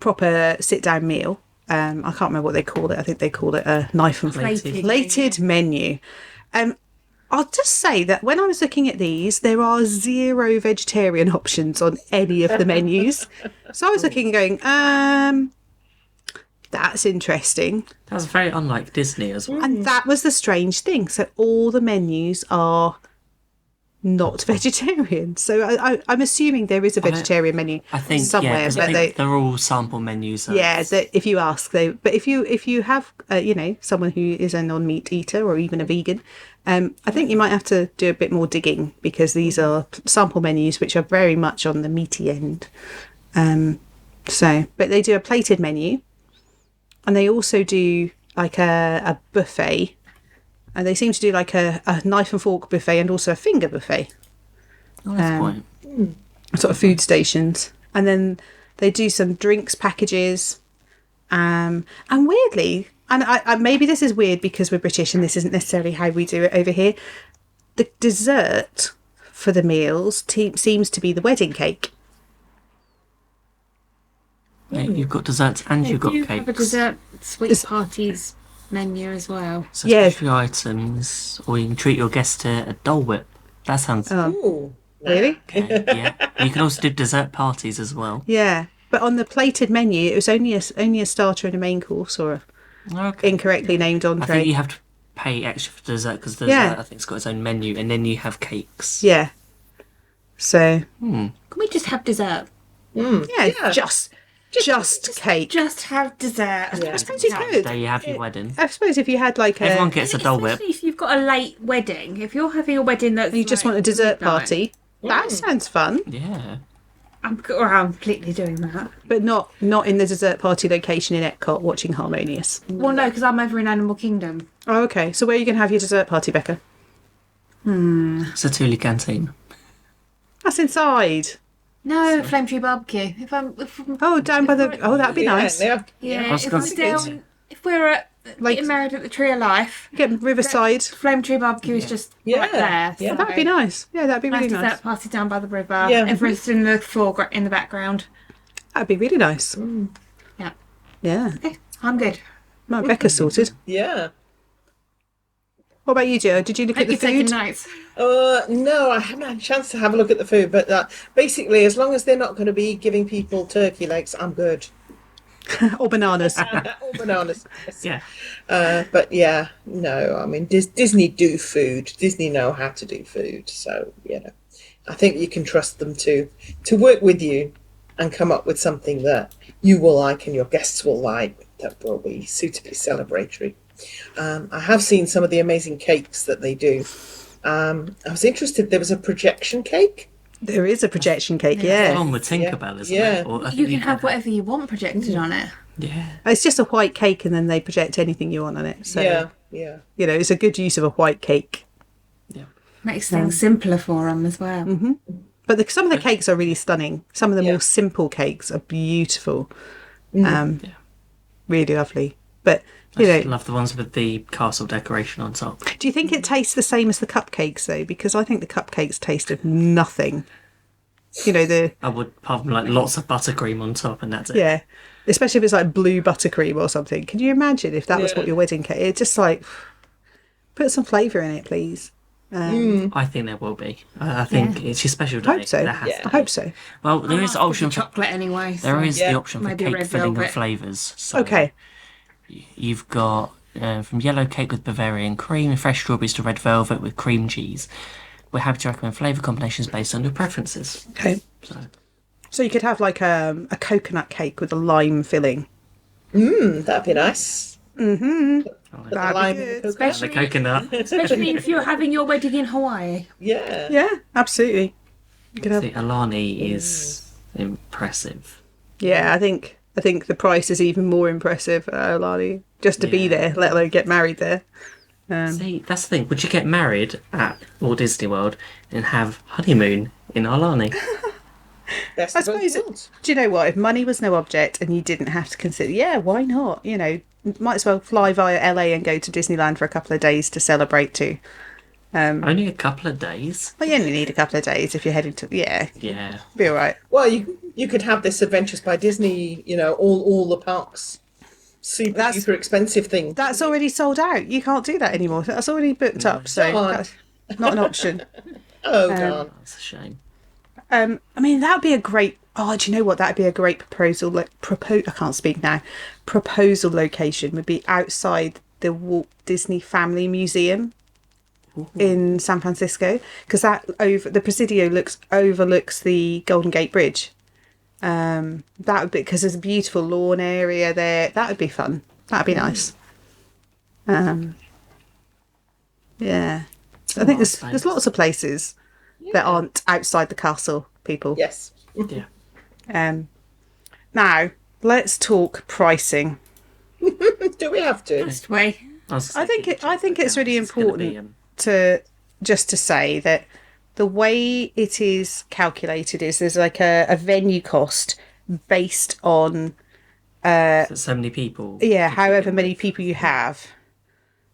[SPEAKER 3] proper sit down meal. I can't remember what they call it. I think they call it a knife and plated menu. I'll just say that when I was looking at these, there are 0 vegetarian options on any of the menus. So I was looking and going, that's interesting.
[SPEAKER 2] That's very unlike Disney as well.
[SPEAKER 3] And that was the strange thing. So all the menus are not vegetarian. So I'm assuming there is a vegetarian menu
[SPEAKER 2] I think
[SPEAKER 3] somewhere.
[SPEAKER 2] yeah, 'cause
[SPEAKER 3] but
[SPEAKER 2] I think they're all sample menus. So
[SPEAKER 3] yeah, that if you ask, but if you have someone who is a non-meat eater or even a vegan, I think you might have to do a bit more digging because these are sample menus which are very much on the meaty end. But they do a plated menu, and they also do like a buffet And they seem to do like a knife and fork buffet and also a finger buffet.
[SPEAKER 2] Oh, that's quite.
[SPEAKER 3] Sort of food stations. And then they do some drinks packages. And weirdly, and I maybe this is weird because we're British and this isn't necessarily how we do it over here, the dessert for the meals seems to be the wedding cake.
[SPEAKER 2] Yeah, you've got desserts and you've got
[SPEAKER 1] You
[SPEAKER 2] cakes.
[SPEAKER 1] have a dessert sweet parties menu as well.
[SPEAKER 2] So
[SPEAKER 3] Yeah.
[SPEAKER 2] special items, or you can treat your guests to a Dole Whip. That sounds
[SPEAKER 4] Ooh.
[SPEAKER 3] Really?
[SPEAKER 2] okay. Yeah. You can also do dessert parties as well.
[SPEAKER 3] Yeah. But on the plated menu, it was only a starter and a main course or a
[SPEAKER 2] Okay.
[SPEAKER 3] incorrectly named
[SPEAKER 2] I
[SPEAKER 3] entree.
[SPEAKER 2] think you have to pay extra for dessert because dessert,
[SPEAKER 3] Yeah.
[SPEAKER 2] I think, it's got its own menu, and then you have cakes.
[SPEAKER 3] Yeah. So,
[SPEAKER 1] Can we just have dessert?
[SPEAKER 3] yeah, just cake.
[SPEAKER 1] Just have dessert.
[SPEAKER 4] Yeah.
[SPEAKER 3] I suppose you
[SPEAKER 2] The
[SPEAKER 3] could.
[SPEAKER 2] day you have your wedding.
[SPEAKER 3] I suppose if you had like
[SPEAKER 2] Everyone gets a Dole Whip.
[SPEAKER 1] Especially if you've got a late wedding. If you're having a wedding that's
[SPEAKER 3] you just
[SPEAKER 1] like
[SPEAKER 3] want a dessert
[SPEAKER 1] midnight,
[SPEAKER 3] party, that sounds fun.
[SPEAKER 2] Yeah.
[SPEAKER 1] I'm completely doing that.
[SPEAKER 3] But not in the dessert party location in Epcot watching Harmonious.
[SPEAKER 1] Well, no, because I'm over in Animal Kingdom.
[SPEAKER 3] Oh, okay. So where are you going to have your dessert party, Becca?
[SPEAKER 2] It's a Thule canteen.
[SPEAKER 3] That's inside.
[SPEAKER 1] No, Flame Tree Barbecue. If I'm
[SPEAKER 3] Oh, down by the... Oh, that'd be nice.
[SPEAKER 4] Yeah.
[SPEAKER 1] yeah,
[SPEAKER 2] I was
[SPEAKER 1] if
[SPEAKER 2] gonna
[SPEAKER 1] I'm
[SPEAKER 2] say-
[SPEAKER 1] down, if we're
[SPEAKER 3] Like-
[SPEAKER 1] getting married at the Tree of Life,
[SPEAKER 3] Get Riverside.
[SPEAKER 1] Flame Tree Barbecue is just
[SPEAKER 4] Yeah,
[SPEAKER 1] right there.
[SPEAKER 4] yeah.
[SPEAKER 1] So
[SPEAKER 3] That'd be nice. Yeah, that'd be
[SPEAKER 1] nice
[SPEAKER 3] really
[SPEAKER 1] dessert
[SPEAKER 3] nice.
[SPEAKER 1] party down by the river.
[SPEAKER 4] Yeah.
[SPEAKER 1] Everyone's in the foreground, in the background.
[SPEAKER 3] That'd be really nice.
[SPEAKER 1] Yeah.
[SPEAKER 3] Yeah.
[SPEAKER 1] Okay, I'm good.
[SPEAKER 3] No, Becca's sorted.
[SPEAKER 4] Yeah.
[SPEAKER 3] What about you, Joe? Did you look
[SPEAKER 1] Hope
[SPEAKER 3] at the
[SPEAKER 1] you're taking
[SPEAKER 3] food?
[SPEAKER 1] notes.
[SPEAKER 4] No, I haven't had a chance to have a look at the food, but basically, as long as they're not going to be giving people turkey legs, I'm good.
[SPEAKER 3] Or bananas?
[SPEAKER 4] Or bananas.
[SPEAKER 2] Yeah.
[SPEAKER 4] But yeah, no, I mean, Disney do food. Disney know how to do food. So, I think you can trust them to work with you and come up with something that you will like and your guests will like that will be suitably celebratory. I have seen some of the amazing cakes that they do. I was interested, there was a projection cake.
[SPEAKER 3] There is a projection cake,
[SPEAKER 2] The
[SPEAKER 3] yeah.
[SPEAKER 2] one with Tinkerbell, isn't
[SPEAKER 4] Yeah.
[SPEAKER 2] it? Or I think
[SPEAKER 1] You can
[SPEAKER 2] can
[SPEAKER 1] have whatever you want projected on it.
[SPEAKER 2] Yeah.
[SPEAKER 3] It's just a white cake and then they project anything you want on it. So,
[SPEAKER 4] Yeah.
[SPEAKER 3] it's a good use of a white cake.
[SPEAKER 1] Makes things simpler for them as well.
[SPEAKER 3] But some of the cakes are really stunning. Some of the
[SPEAKER 4] Yeah.
[SPEAKER 3] more simple cakes are beautiful. Really lovely. But,
[SPEAKER 2] I just love the ones with the castle decoration on top.
[SPEAKER 3] do you think it tastes the same as the cupcakes, though? Because I think the cupcakes taste of nothing.
[SPEAKER 2] I would, apart from like lots of buttercream on top, and that's it.
[SPEAKER 3] Yeah. Especially if it's like blue buttercream or something. Can you imagine if that was
[SPEAKER 4] Yeah.
[SPEAKER 3] what your wedding cake... It's just like, put some flavour in it, please.
[SPEAKER 2] I think there will be. I think it's your special day.
[SPEAKER 3] I hope so.
[SPEAKER 2] There has
[SPEAKER 4] Yeah.
[SPEAKER 2] to
[SPEAKER 3] I
[SPEAKER 2] be.
[SPEAKER 3] hope so.
[SPEAKER 2] Well, there is the option for
[SPEAKER 1] chocolate anyway.
[SPEAKER 2] there
[SPEAKER 1] so-
[SPEAKER 2] is
[SPEAKER 4] Yeah.
[SPEAKER 2] the option for
[SPEAKER 1] Maybe
[SPEAKER 2] cake
[SPEAKER 1] red
[SPEAKER 2] filling
[SPEAKER 1] velvet.
[SPEAKER 2] and flavours. So
[SPEAKER 3] Okay.
[SPEAKER 2] you've got from yellow cake with Bavarian cream and fresh strawberries to red velvet with cream cheese. We're happy to recommend flavour combinations based on your preferences.
[SPEAKER 3] Okay. So you could have like a coconut cake with a lime filling.
[SPEAKER 4] That'd be nice.
[SPEAKER 3] That'd be
[SPEAKER 4] Lime
[SPEAKER 3] good.
[SPEAKER 4] and coconut.
[SPEAKER 2] The coconut.
[SPEAKER 1] Especially if you're having your wedding in Hawaii.
[SPEAKER 4] Yeah.
[SPEAKER 3] Yeah, absolutely. You could have...
[SPEAKER 2] The Alani is impressive.
[SPEAKER 3] Yeah, I think the price is even more impressive, Lani, just to be
[SPEAKER 2] Yeah.
[SPEAKER 3] there, let alone get married there.
[SPEAKER 2] See, that's the thing. Would you get married at Walt Disney World and have honeymoon in Alani?
[SPEAKER 4] Best
[SPEAKER 3] I
[SPEAKER 4] of both
[SPEAKER 3] suppose,
[SPEAKER 4] worlds.
[SPEAKER 3] do you know what? If money was no object and you didn't have to consider, yeah, why not? Might as well fly via LA and go to Disneyland for a couple of days to celebrate too.
[SPEAKER 2] Only a couple of days.
[SPEAKER 3] Well, you only need a couple of days if you're heading to, yeah,
[SPEAKER 2] Yeah.
[SPEAKER 3] be all right.
[SPEAKER 4] Well, you could have this Adventures by Disney, all the parks, super expensive thing.
[SPEAKER 3] That's already sold out. You can't do that anymore. That's already booked up, so
[SPEAKER 4] Darn.
[SPEAKER 3] that's not an option.
[SPEAKER 4] Oh, darn.
[SPEAKER 2] That's a shame.
[SPEAKER 3] I mean, that'd be a great. Oh, do you know what? That'd be a great proposal. I can't speak now. Proposal location would be outside the Walt Disney Family Museum in San Francisco, because the Presidio overlooks the Golden Gate Bridge. That would be, because there's a beautiful lawn area there. That would be fun. That'd be nice. Yeah. I think there's lots of places that aren't outside the castle, people.
[SPEAKER 4] Yes.
[SPEAKER 2] Yeah.
[SPEAKER 3] Now, let's talk pricing.
[SPEAKER 4] Do we have to?
[SPEAKER 1] Best way.
[SPEAKER 3] I think it's really
[SPEAKER 2] It's gonna be,
[SPEAKER 3] important to just to say that the way it is calculated is there's like a venue cost based on
[SPEAKER 2] so many people.
[SPEAKER 3] however many people you have.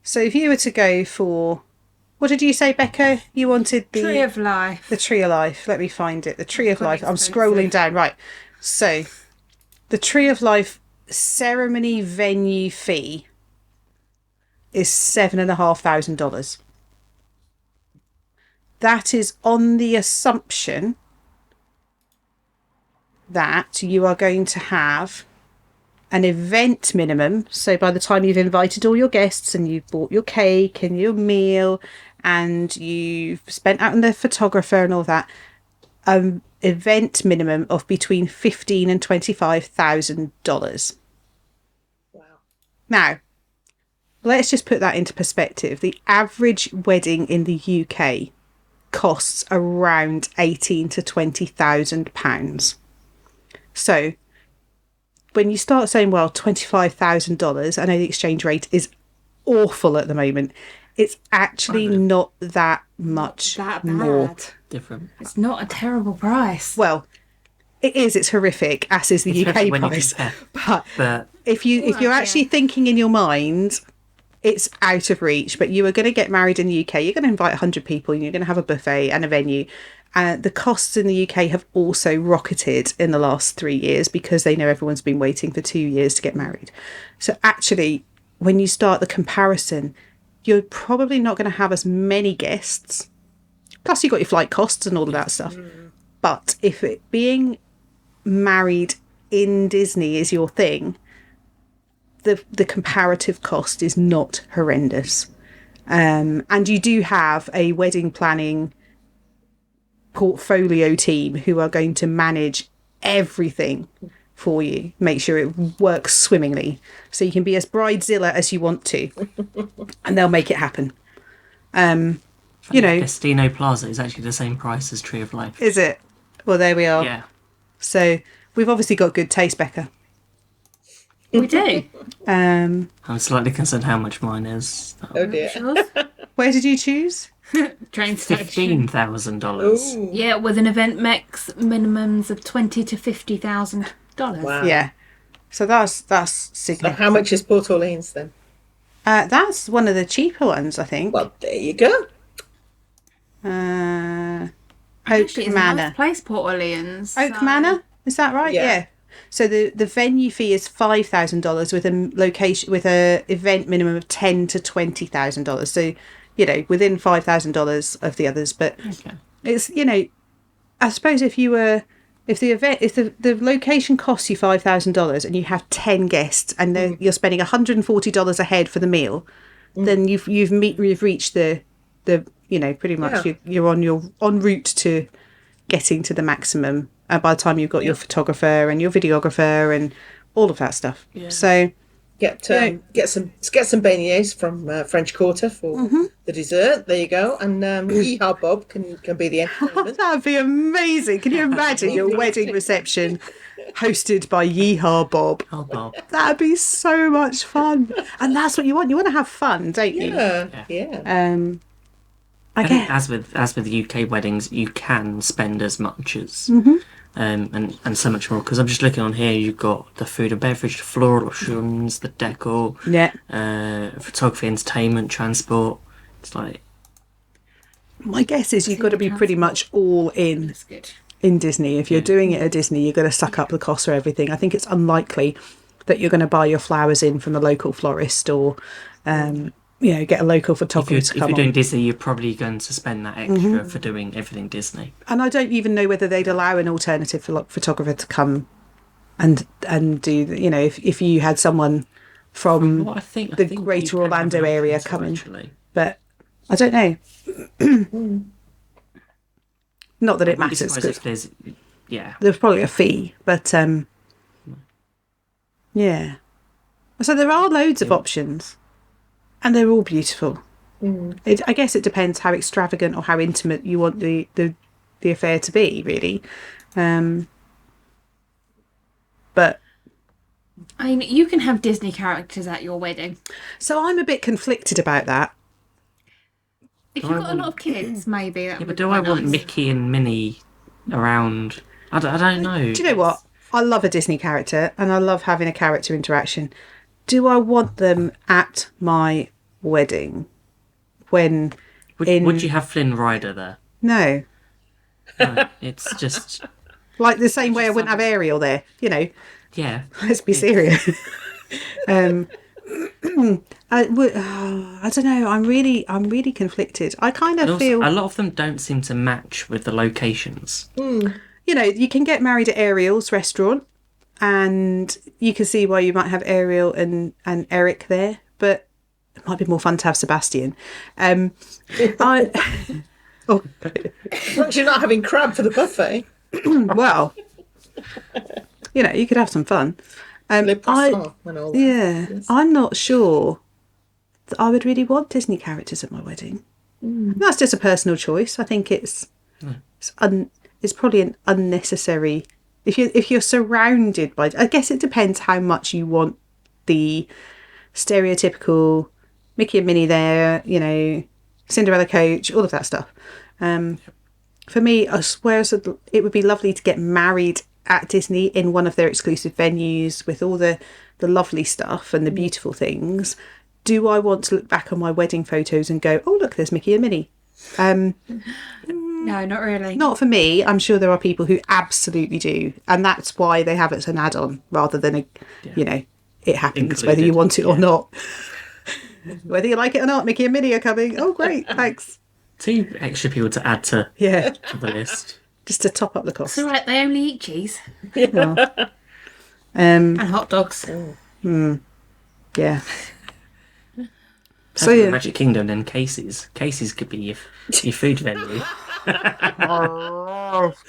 [SPEAKER 3] So if you were to go for, what did you say, Becca? You wanted the
[SPEAKER 1] Tree of Life.
[SPEAKER 3] the Tree of Life. Let me find it. The Tree of
[SPEAKER 1] Quite
[SPEAKER 3] Life. I'm
[SPEAKER 1] expensive.
[SPEAKER 3] scrolling down. Right. So the Tree of Life ceremony venue fee is $7,500. That is on the assumption that you are going to have an event minimum. So by the time you've invited all your guests and you've bought your cake and your meal and you've spent out on the photographer and all that, event minimum of between $15,000 and $25,000.
[SPEAKER 4] Wow.
[SPEAKER 3] Now, let's just put that into perspective. The average wedding in the UK costs around £18,000 to £20,000. So when you start saying, well, $25,000, I know the exchange rate is awful at the moment. It's actually not that much
[SPEAKER 1] That bad.
[SPEAKER 3] more.
[SPEAKER 2] Different.
[SPEAKER 1] It's not a terrible price.
[SPEAKER 3] Well, it is. It's horrific, as is the
[SPEAKER 2] Especially
[SPEAKER 3] UK
[SPEAKER 2] when you
[SPEAKER 3] price.
[SPEAKER 2] compare.
[SPEAKER 3] But
[SPEAKER 2] But
[SPEAKER 3] if you're
[SPEAKER 1] yeah.
[SPEAKER 3] actually thinking in your mind, it's out of reach. But you are going to get married in the UK. You're going to invite 100 people and you're going to have a buffet and a venue. The costs in the UK have also rocketed in the last 3 years because they know everyone's been waiting for 2 years to get married. So actually, when you start the comparison, you're probably not going to have as many guests. Plus, you've got your flight costs and all of that stuff. But if it being married in Disney is your thing, the comparative cost is not horrendous. And you do have a wedding planning portfolio team who are going to manage everything for you, make sure it works swimmingly, so you can be as bridezilla as you want to, and they'll make it happen. You know,
[SPEAKER 2] Destino Plaza is actually the same price as Tree of Life.
[SPEAKER 3] is it? Well, there we are.
[SPEAKER 2] Yeah.
[SPEAKER 3] So we've obviously got good taste, Becca.
[SPEAKER 1] We do.
[SPEAKER 3] Um,
[SPEAKER 2] I'm slightly concerned how much mine is.
[SPEAKER 4] Oh dear.
[SPEAKER 3] where did you choose?
[SPEAKER 1] Train station.
[SPEAKER 2] $15,000.
[SPEAKER 4] Ooh.
[SPEAKER 1] Yeah, with an event mix minimums of $20,000 to $50,000.
[SPEAKER 4] Wow.
[SPEAKER 3] Yeah. So that's
[SPEAKER 4] So
[SPEAKER 3] significant.
[SPEAKER 4] how much is Port Orleans then?
[SPEAKER 3] That's one of the cheaper ones, I think.
[SPEAKER 4] Well, there you go.
[SPEAKER 3] Oak
[SPEAKER 1] Actually, it's a
[SPEAKER 3] Manor.
[SPEAKER 1] nice place, Port Orleans.
[SPEAKER 3] Oak
[SPEAKER 1] so-
[SPEAKER 3] Manor, is that right?
[SPEAKER 4] Yeah.
[SPEAKER 3] So the venue fee is $5,000 with a location with a event minimum of $10,000 to $20,000. So within $5,000 of the others, but
[SPEAKER 2] Okay.
[SPEAKER 3] it's I suppose if the location costs you $5,000 and you have 10 guests and then you're spending $140 a head for the meal, then you've reached the pretty much
[SPEAKER 4] Yeah.
[SPEAKER 3] you're en route to getting to the maximum. And by the time you've got your photographer and your videographer and all of that stuff, so
[SPEAKER 4] Get some beignets from French Quarter for the dessert. There you go. And Yeehaw Bob can be the entertainment.
[SPEAKER 3] that'd be amazing. Can you imagine your wedding reception hosted by Yeehaw Bob?
[SPEAKER 2] Oh, Bob.
[SPEAKER 3] That'd be so much fun. And that's what you want. You want to have fun, don't you?
[SPEAKER 4] Yeah.
[SPEAKER 3] I
[SPEAKER 2] I think
[SPEAKER 3] guess.
[SPEAKER 2] as with UK weddings, you can spend as much as
[SPEAKER 3] Mm-hmm.
[SPEAKER 2] and so much more. Because I'm just looking on here, you've got the food and beverage, the floral options, the decor,
[SPEAKER 3] Yeah.
[SPEAKER 2] photography, entertainment, transport. It's like
[SPEAKER 3] My guess is you've got to be pretty much all in
[SPEAKER 1] That's good.
[SPEAKER 3] Disney. If you're doing it at Disney, you've got to suck up the cost for everything. I think it's unlikely that you're going to buy your flowers in from a local florist or get a local
[SPEAKER 2] if
[SPEAKER 3] photographer
[SPEAKER 2] you're,
[SPEAKER 3] to
[SPEAKER 2] if
[SPEAKER 3] come
[SPEAKER 2] you're doing
[SPEAKER 3] on.
[SPEAKER 2] Disney, you're probably going to spend that extra
[SPEAKER 3] Mm-hmm.
[SPEAKER 2] for doing everything Disney.
[SPEAKER 3] And I don't even know whether they'd allow an alternative photographer to come and do if you had someone from
[SPEAKER 2] Well, I think
[SPEAKER 3] the
[SPEAKER 2] you
[SPEAKER 3] greater
[SPEAKER 2] can have
[SPEAKER 3] Orlando
[SPEAKER 2] an
[SPEAKER 3] area
[SPEAKER 2] option to
[SPEAKER 3] coming.
[SPEAKER 2] actually.
[SPEAKER 3] But I don't know. Not that it
[SPEAKER 2] I wouldn't be
[SPEAKER 3] matters.
[SPEAKER 2] surprised
[SPEAKER 3] 'Cause
[SPEAKER 2] if there's
[SPEAKER 3] there's probably a fee, but yeah. So there are loads of options, and they're all beautiful. I guess it depends how extravagant or how intimate you want the affair to be, really. But
[SPEAKER 1] I mean, you can have Disney characters at your wedding.
[SPEAKER 3] So I'm a bit conflicted about that.
[SPEAKER 1] If you've got a lot of kids, maybe. That
[SPEAKER 2] Yeah,
[SPEAKER 1] would
[SPEAKER 2] but
[SPEAKER 1] be
[SPEAKER 2] do I
[SPEAKER 1] quite
[SPEAKER 2] want
[SPEAKER 1] nice.
[SPEAKER 2] Mickey and Minnie around? I don't know.
[SPEAKER 3] Do you know what? I love a Disney character and I love having a character interaction. Do I want them at my wedding? When
[SPEAKER 2] Would you have Flynn Rider there?
[SPEAKER 3] No.
[SPEAKER 2] No, it's just
[SPEAKER 3] Like the same way I wouldn't have Ariel there, you know.
[SPEAKER 2] yeah.
[SPEAKER 3] Let's be serious. I don't know. I'm really conflicted. I kind
[SPEAKER 2] And
[SPEAKER 3] of
[SPEAKER 2] also,
[SPEAKER 3] feel,
[SPEAKER 2] a lot of them don't seem to match with the locations.
[SPEAKER 3] you know, you can get married at Ariel's restaurant, and you can see why you might have Ariel and Eric there, but it might be more fun to have Sebastian. I oh
[SPEAKER 4] As long as you're not having crab for the buffet.
[SPEAKER 3] well, you know, you could have some fun.
[SPEAKER 4] Le Poisson and all that.
[SPEAKER 3] Yeah,
[SPEAKER 4] Yes.
[SPEAKER 3] I'm not sure that I would really want Disney characters at my wedding. That's just a personal choice. I think it's probably an unnecessary. If you're surrounded by, I guess it depends how much you want the stereotypical Mickey and Minnie there. You know, Cinderella coach, all of that stuff. For me, I swear it would be lovely to get married at Disney in one of their exclusive venues with all the lovely stuff and the beautiful things. Do I want to look back on my wedding photos and go, oh, look, there's Mickey and Minnie?
[SPEAKER 1] No, not really.
[SPEAKER 3] Not for me. I'm sure there are people who absolutely do. And that's why they have it as an add-on rather than, you know, it happens whether you
[SPEAKER 2] Included,
[SPEAKER 3] want it or not. Whether you like it or not, Mickey and Minnie are coming. Oh, great. Thanks.
[SPEAKER 2] 2 extra people to add to
[SPEAKER 3] Yeah.
[SPEAKER 2] the list.
[SPEAKER 3] Just to top up the cost.
[SPEAKER 1] It's all right, they only eat cheese
[SPEAKER 3] Well,
[SPEAKER 1] and hot dogs.
[SPEAKER 3] yeah.
[SPEAKER 2] So
[SPEAKER 3] yeah.
[SPEAKER 2] Magic Kingdom and Casey's. Casey's could be your food venue.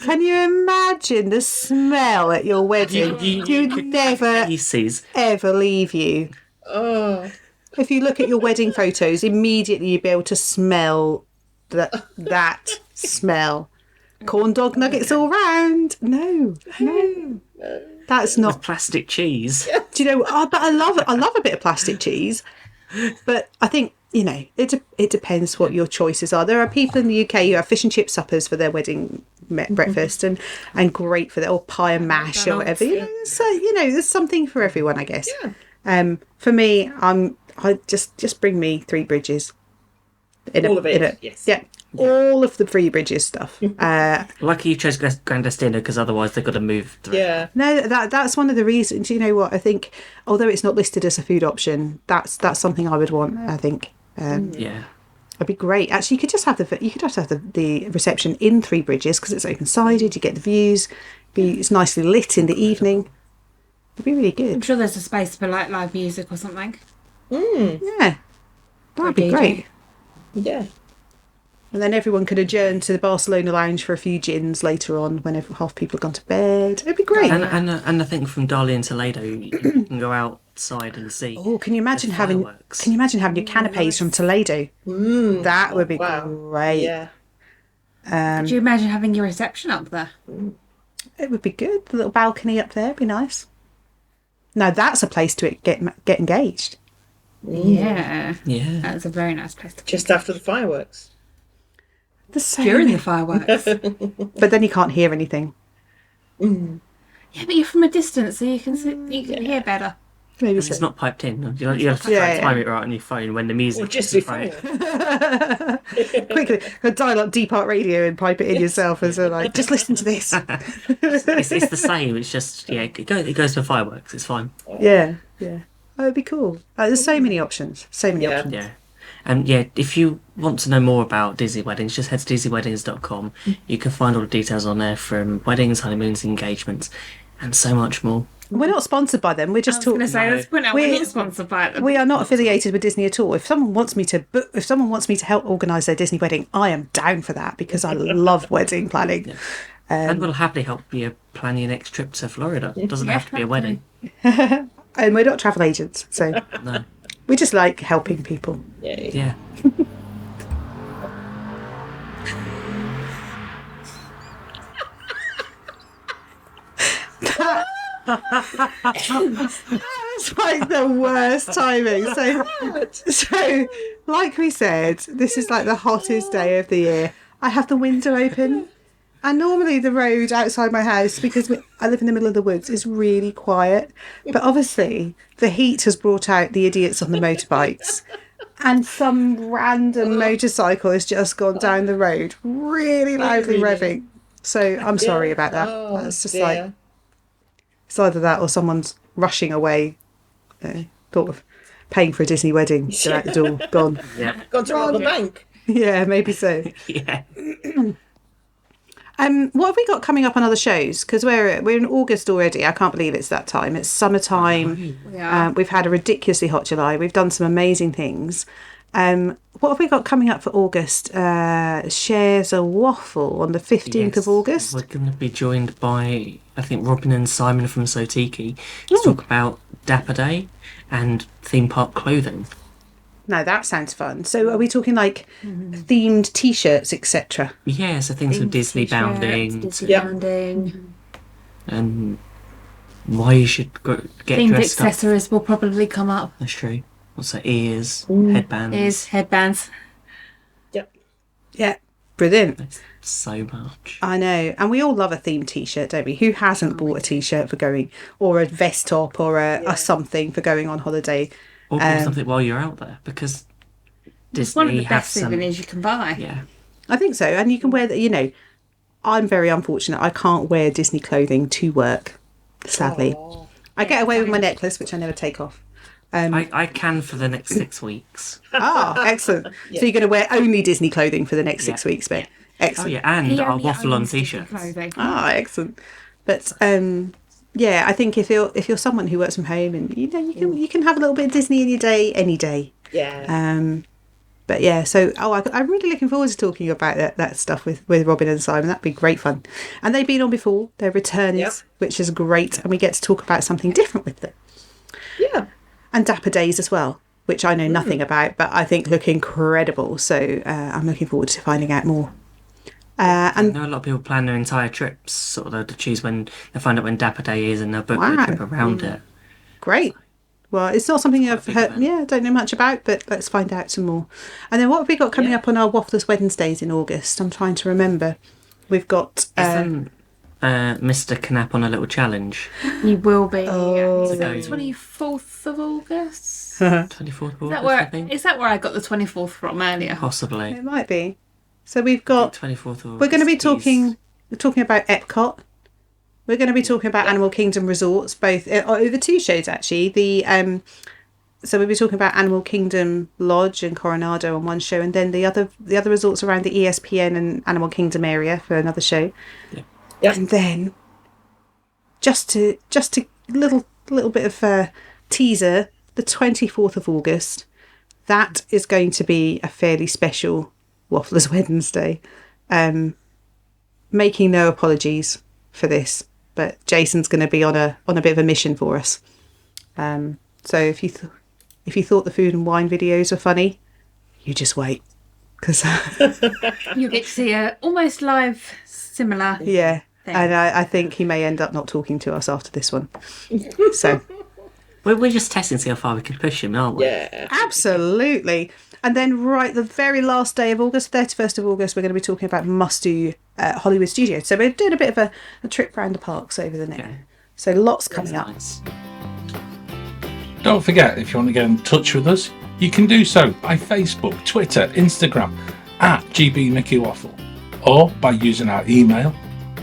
[SPEAKER 3] Can you imagine the smell at your wedding?
[SPEAKER 2] You
[SPEAKER 3] You'd
[SPEAKER 2] could
[SPEAKER 3] never,
[SPEAKER 2] Casey's.
[SPEAKER 3] ever leave you.
[SPEAKER 4] Oh,
[SPEAKER 3] If you look at your wedding photos, immediately you'd be able to smell that smell. Corn dog nuggets all round. No. That's not.
[SPEAKER 2] Plastic cheese.
[SPEAKER 3] Do you know? But I love a bit of plastic cheese. But I think, you know, it depends what your choices are. There are people in the UK who have fish and chip suppers for their wedding breakfast and great for their or pie and mash or whatever. You know, so there's something for everyone, I guess.
[SPEAKER 4] Yeah.
[SPEAKER 3] For me, I just bring me Three Bridges.
[SPEAKER 4] All of it, yes.
[SPEAKER 3] Yeah. All of the Three Bridges stuff.
[SPEAKER 2] Lucky you chose Grandestina because otherwise they've got to move through.
[SPEAKER 4] Yeah.
[SPEAKER 3] No, that's one of the reasons. You know what? I think, although it's not listed as a food option, that's something I would want. I think.
[SPEAKER 2] Yeah.
[SPEAKER 3] It'd be great. Actually, you could just have the reception in Three Bridges because it's open sided. You get the views. It's nicely lit in the evening. It'd be really
[SPEAKER 1] I'm
[SPEAKER 3] good.
[SPEAKER 1] sure there's a space for like live music or something.
[SPEAKER 3] Yeah, that'd be
[SPEAKER 1] DJ.
[SPEAKER 3] great.
[SPEAKER 4] Yeah.
[SPEAKER 3] And then everyone could adjourn to the Barcelona Lounge for a few gins later on when half people have gone to bed. It'd be great.
[SPEAKER 2] And I think from Dali and Toledo you can go outside and see.
[SPEAKER 3] Oh, can you imagine
[SPEAKER 2] the
[SPEAKER 3] having
[SPEAKER 2] fireworks.
[SPEAKER 3] your canapes from Toledo? That would be
[SPEAKER 4] Wow.
[SPEAKER 3] great.
[SPEAKER 4] Yeah.
[SPEAKER 1] Could you imagine having your reception up there?
[SPEAKER 3] It would be good. The little balcony up there would be nice. Now that's a place to get engaged.
[SPEAKER 1] Yeah.
[SPEAKER 2] Yeah.
[SPEAKER 1] That's a very nice place to be.
[SPEAKER 4] Just after the fireworks.
[SPEAKER 3] There's so
[SPEAKER 1] During
[SPEAKER 3] many-
[SPEAKER 1] the fireworks.
[SPEAKER 3] but then you can't hear anything.
[SPEAKER 1] Yeah, but you're from a distance, so you can hear better.
[SPEAKER 3] Maybe
[SPEAKER 2] It's
[SPEAKER 3] so.
[SPEAKER 2] not piped in. You have to
[SPEAKER 3] Yeah,
[SPEAKER 2] time it right on your phone when the music
[SPEAKER 4] Or just
[SPEAKER 2] is
[SPEAKER 4] before.
[SPEAKER 2] right.
[SPEAKER 3] Quickly, dial up Deep Art Radio and pipe it in yourself, and so like, just listen to this.
[SPEAKER 2] It's the same. It's just it goes for fireworks. It's fine.
[SPEAKER 3] Yeah. Oh, it'd be cool. There's so many options. So many
[SPEAKER 4] Yeah.
[SPEAKER 3] options.
[SPEAKER 2] Yeah. And yeah, if you want to know more about Disney weddings, just head to disneyweddings.com. You can find all the details on there from weddings, honeymoons, engagements, and so much more.
[SPEAKER 3] We're not sponsored by them. We're
[SPEAKER 1] I
[SPEAKER 3] just
[SPEAKER 1] was going to
[SPEAKER 3] talking.
[SPEAKER 1] say, let's point out we're
[SPEAKER 3] We-
[SPEAKER 1] not sponsored by them.
[SPEAKER 3] We are not affiliated with Disney at all. If someone wants me to help organise their Disney wedding, I am down for that because I love wedding planning.
[SPEAKER 2] And we'll happily help you plan your next trip to Florida. It doesn't have to be a wedding.
[SPEAKER 3] And we're not travel agents, so
[SPEAKER 2] No.
[SPEAKER 3] we just like helping people.
[SPEAKER 4] Yay.
[SPEAKER 2] Yeah.
[SPEAKER 3] It's like the worst timing. So, like we said, this is like the hottest day of the year. I have the window open, and normally the road outside my house, because I live in the middle of the woods, is really quiet. But obviously, the heat has brought out the idiots on the motorbikes, and some random motorcycle has just gone down the road, really loudly revving. So I'm sorry about that. That's just like, it's either that or someone's rushing away. Thought of paying for a Disney wedding. They're out the door, gone.
[SPEAKER 2] Yeah.
[SPEAKER 4] Gone to rob the bank.
[SPEAKER 3] Yeah, maybe so.
[SPEAKER 2] Yeah.
[SPEAKER 3] What have we got coming up on other shows? Because we're in August already. I can't believe it's that time. It's summertime.
[SPEAKER 1] Yeah.
[SPEAKER 3] We've had a ridiculously hot July. We've done some amazing things. What have we got coming up for August? Shares a Waffle on the 15th of August.
[SPEAKER 2] We're going to be joined by, I think, Robin and Simon from Sotiki to talk about Dapper Day and theme park clothing.
[SPEAKER 3] No, that sounds fun. So are we talking like themed T-shirts, etc.?
[SPEAKER 2] Yeah, so things with Disney bounding
[SPEAKER 1] bounding.
[SPEAKER 2] and why you should get
[SPEAKER 1] Themed
[SPEAKER 2] dressed up.
[SPEAKER 1] accessories will probably come up.
[SPEAKER 2] That's true. Also ears, headbands.
[SPEAKER 1] Ears, headbands.
[SPEAKER 3] Yeah, brilliant.
[SPEAKER 2] There's so much.
[SPEAKER 3] I know, and we all love a themed T-shirt, don't we? Who hasn't bought a T-shirt for going, or a vest top, or a something for going on holiday?
[SPEAKER 2] Or do something while you're out there, because Disney
[SPEAKER 1] It's one of the
[SPEAKER 2] have
[SPEAKER 1] best
[SPEAKER 2] some.
[SPEAKER 1] souvenirs you can buy.
[SPEAKER 2] Yeah.
[SPEAKER 3] I think so, and you can wear that. You know, I'm very unfortunate. I can't wear Disney clothing to work. Sadly, I get away with my necklace, which I never take off.
[SPEAKER 2] I can for the next 6 weeks.
[SPEAKER 3] Excellent. So you're going to wear only Disney clothing for the next 6 weeks, but
[SPEAKER 2] Oh
[SPEAKER 3] excellent.
[SPEAKER 2] yeah, and
[SPEAKER 1] He
[SPEAKER 2] our
[SPEAKER 1] only
[SPEAKER 2] Waffle On
[SPEAKER 1] owns Disney
[SPEAKER 2] t-shirts.
[SPEAKER 1] clothing.
[SPEAKER 3] Excellent. But yeah, I think if you're someone who works from home, and you can have a little bit of Disney in your day any day.
[SPEAKER 4] Yeah.
[SPEAKER 3] But yeah, so I'm really looking forward to talking about that stuff with Robin and Simon. That'd be great fun. And they've been on before. They're returnees, which is great, and we get to talk about something different with them.
[SPEAKER 4] Yeah.
[SPEAKER 3] And Dapper Days as well, which I know nothing about, but I think look incredible. So I'm looking forward to finding out more.
[SPEAKER 2] I know a lot of people plan their entire trips, sort of to choose when they find out when Dapper Day is, and they'll book their trip around it.
[SPEAKER 3] Great. Well, it's not something I've heard, don't know much about, but let's find out some more. And then what have we got coming up on our Wafflers Wednesdays in August? I'm trying to remember. We've got...
[SPEAKER 2] Isn't Mr. Knapp on a little challenge?
[SPEAKER 1] He will be.
[SPEAKER 3] Oh.
[SPEAKER 1] Is that the 24th of August?
[SPEAKER 2] 24th of August, I think.
[SPEAKER 1] Is that where I got the 24th from earlier?
[SPEAKER 2] Possibly.
[SPEAKER 3] It might be. So we've got...
[SPEAKER 2] 24th of August.
[SPEAKER 3] We're going to be talking about Epcot. We're going to be talking about Animal Kingdom resorts, both over 2 shows actually. So we'll be talking about Animal Kingdom Lodge and Coronado on one show, and then the other resorts around the ESPN and Animal Kingdom area for another show.
[SPEAKER 2] Yeah.
[SPEAKER 4] Yep.
[SPEAKER 3] And then just to little bit of teaser, the 24th of August, that is going to be a fairly special Wafflers Wednesday. Making no apologies for this, but Jason's going to be on a bit of a mission for us. So if you thought the food and wine videos were funny, you just wait, because
[SPEAKER 1] You get to see a almost live similar.
[SPEAKER 3] yeah,
[SPEAKER 1] thing.
[SPEAKER 3] and I think he may end up not talking to us after this one. So
[SPEAKER 2] We're just testing to see how far we can push him, aren't we?
[SPEAKER 4] Yeah.
[SPEAKER 3] absolutely. And then the very last day of August, 31st of August, we're going to be talking about must-do Hollywood Studios. So we're doing a bit of a trip around the parks over the next.
[SPEAKER 2] Okay.
[SPEAKER 3] So lots coming up.
[SPEAKER 2] Nice.
[SPEAKER 5] Don't forget, if you want to get in touch with us, you can do so by Facebook, Twitter, Instagram at GBMickeyWaffle, or by using our email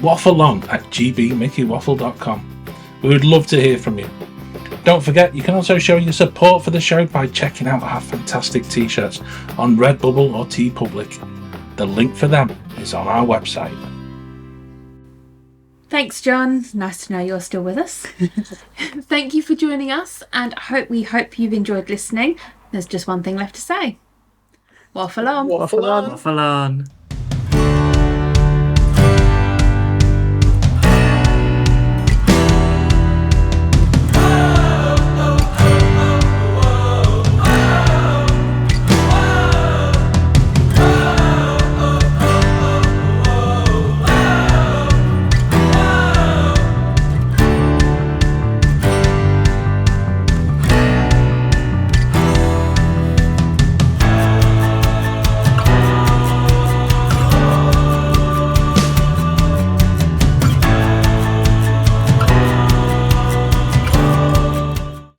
[SPEAKER 5] waffleon@gbmickeywaffle.com. We would love to hear from you. Don't forget, you can also show your support for the show by checking out our fantastic t-shirts on Redbubble or TeePublic. The link for them is on our website.
[SPEAKER 1] Thanks, John. Nice to know you're still with us. Thank you for joining us, and we hope you've enjoyed listening. There's just one thing left to say. Waffle on.
[SPEAKER 4] Waffle on.
[SPEAKER 2] Waffle on.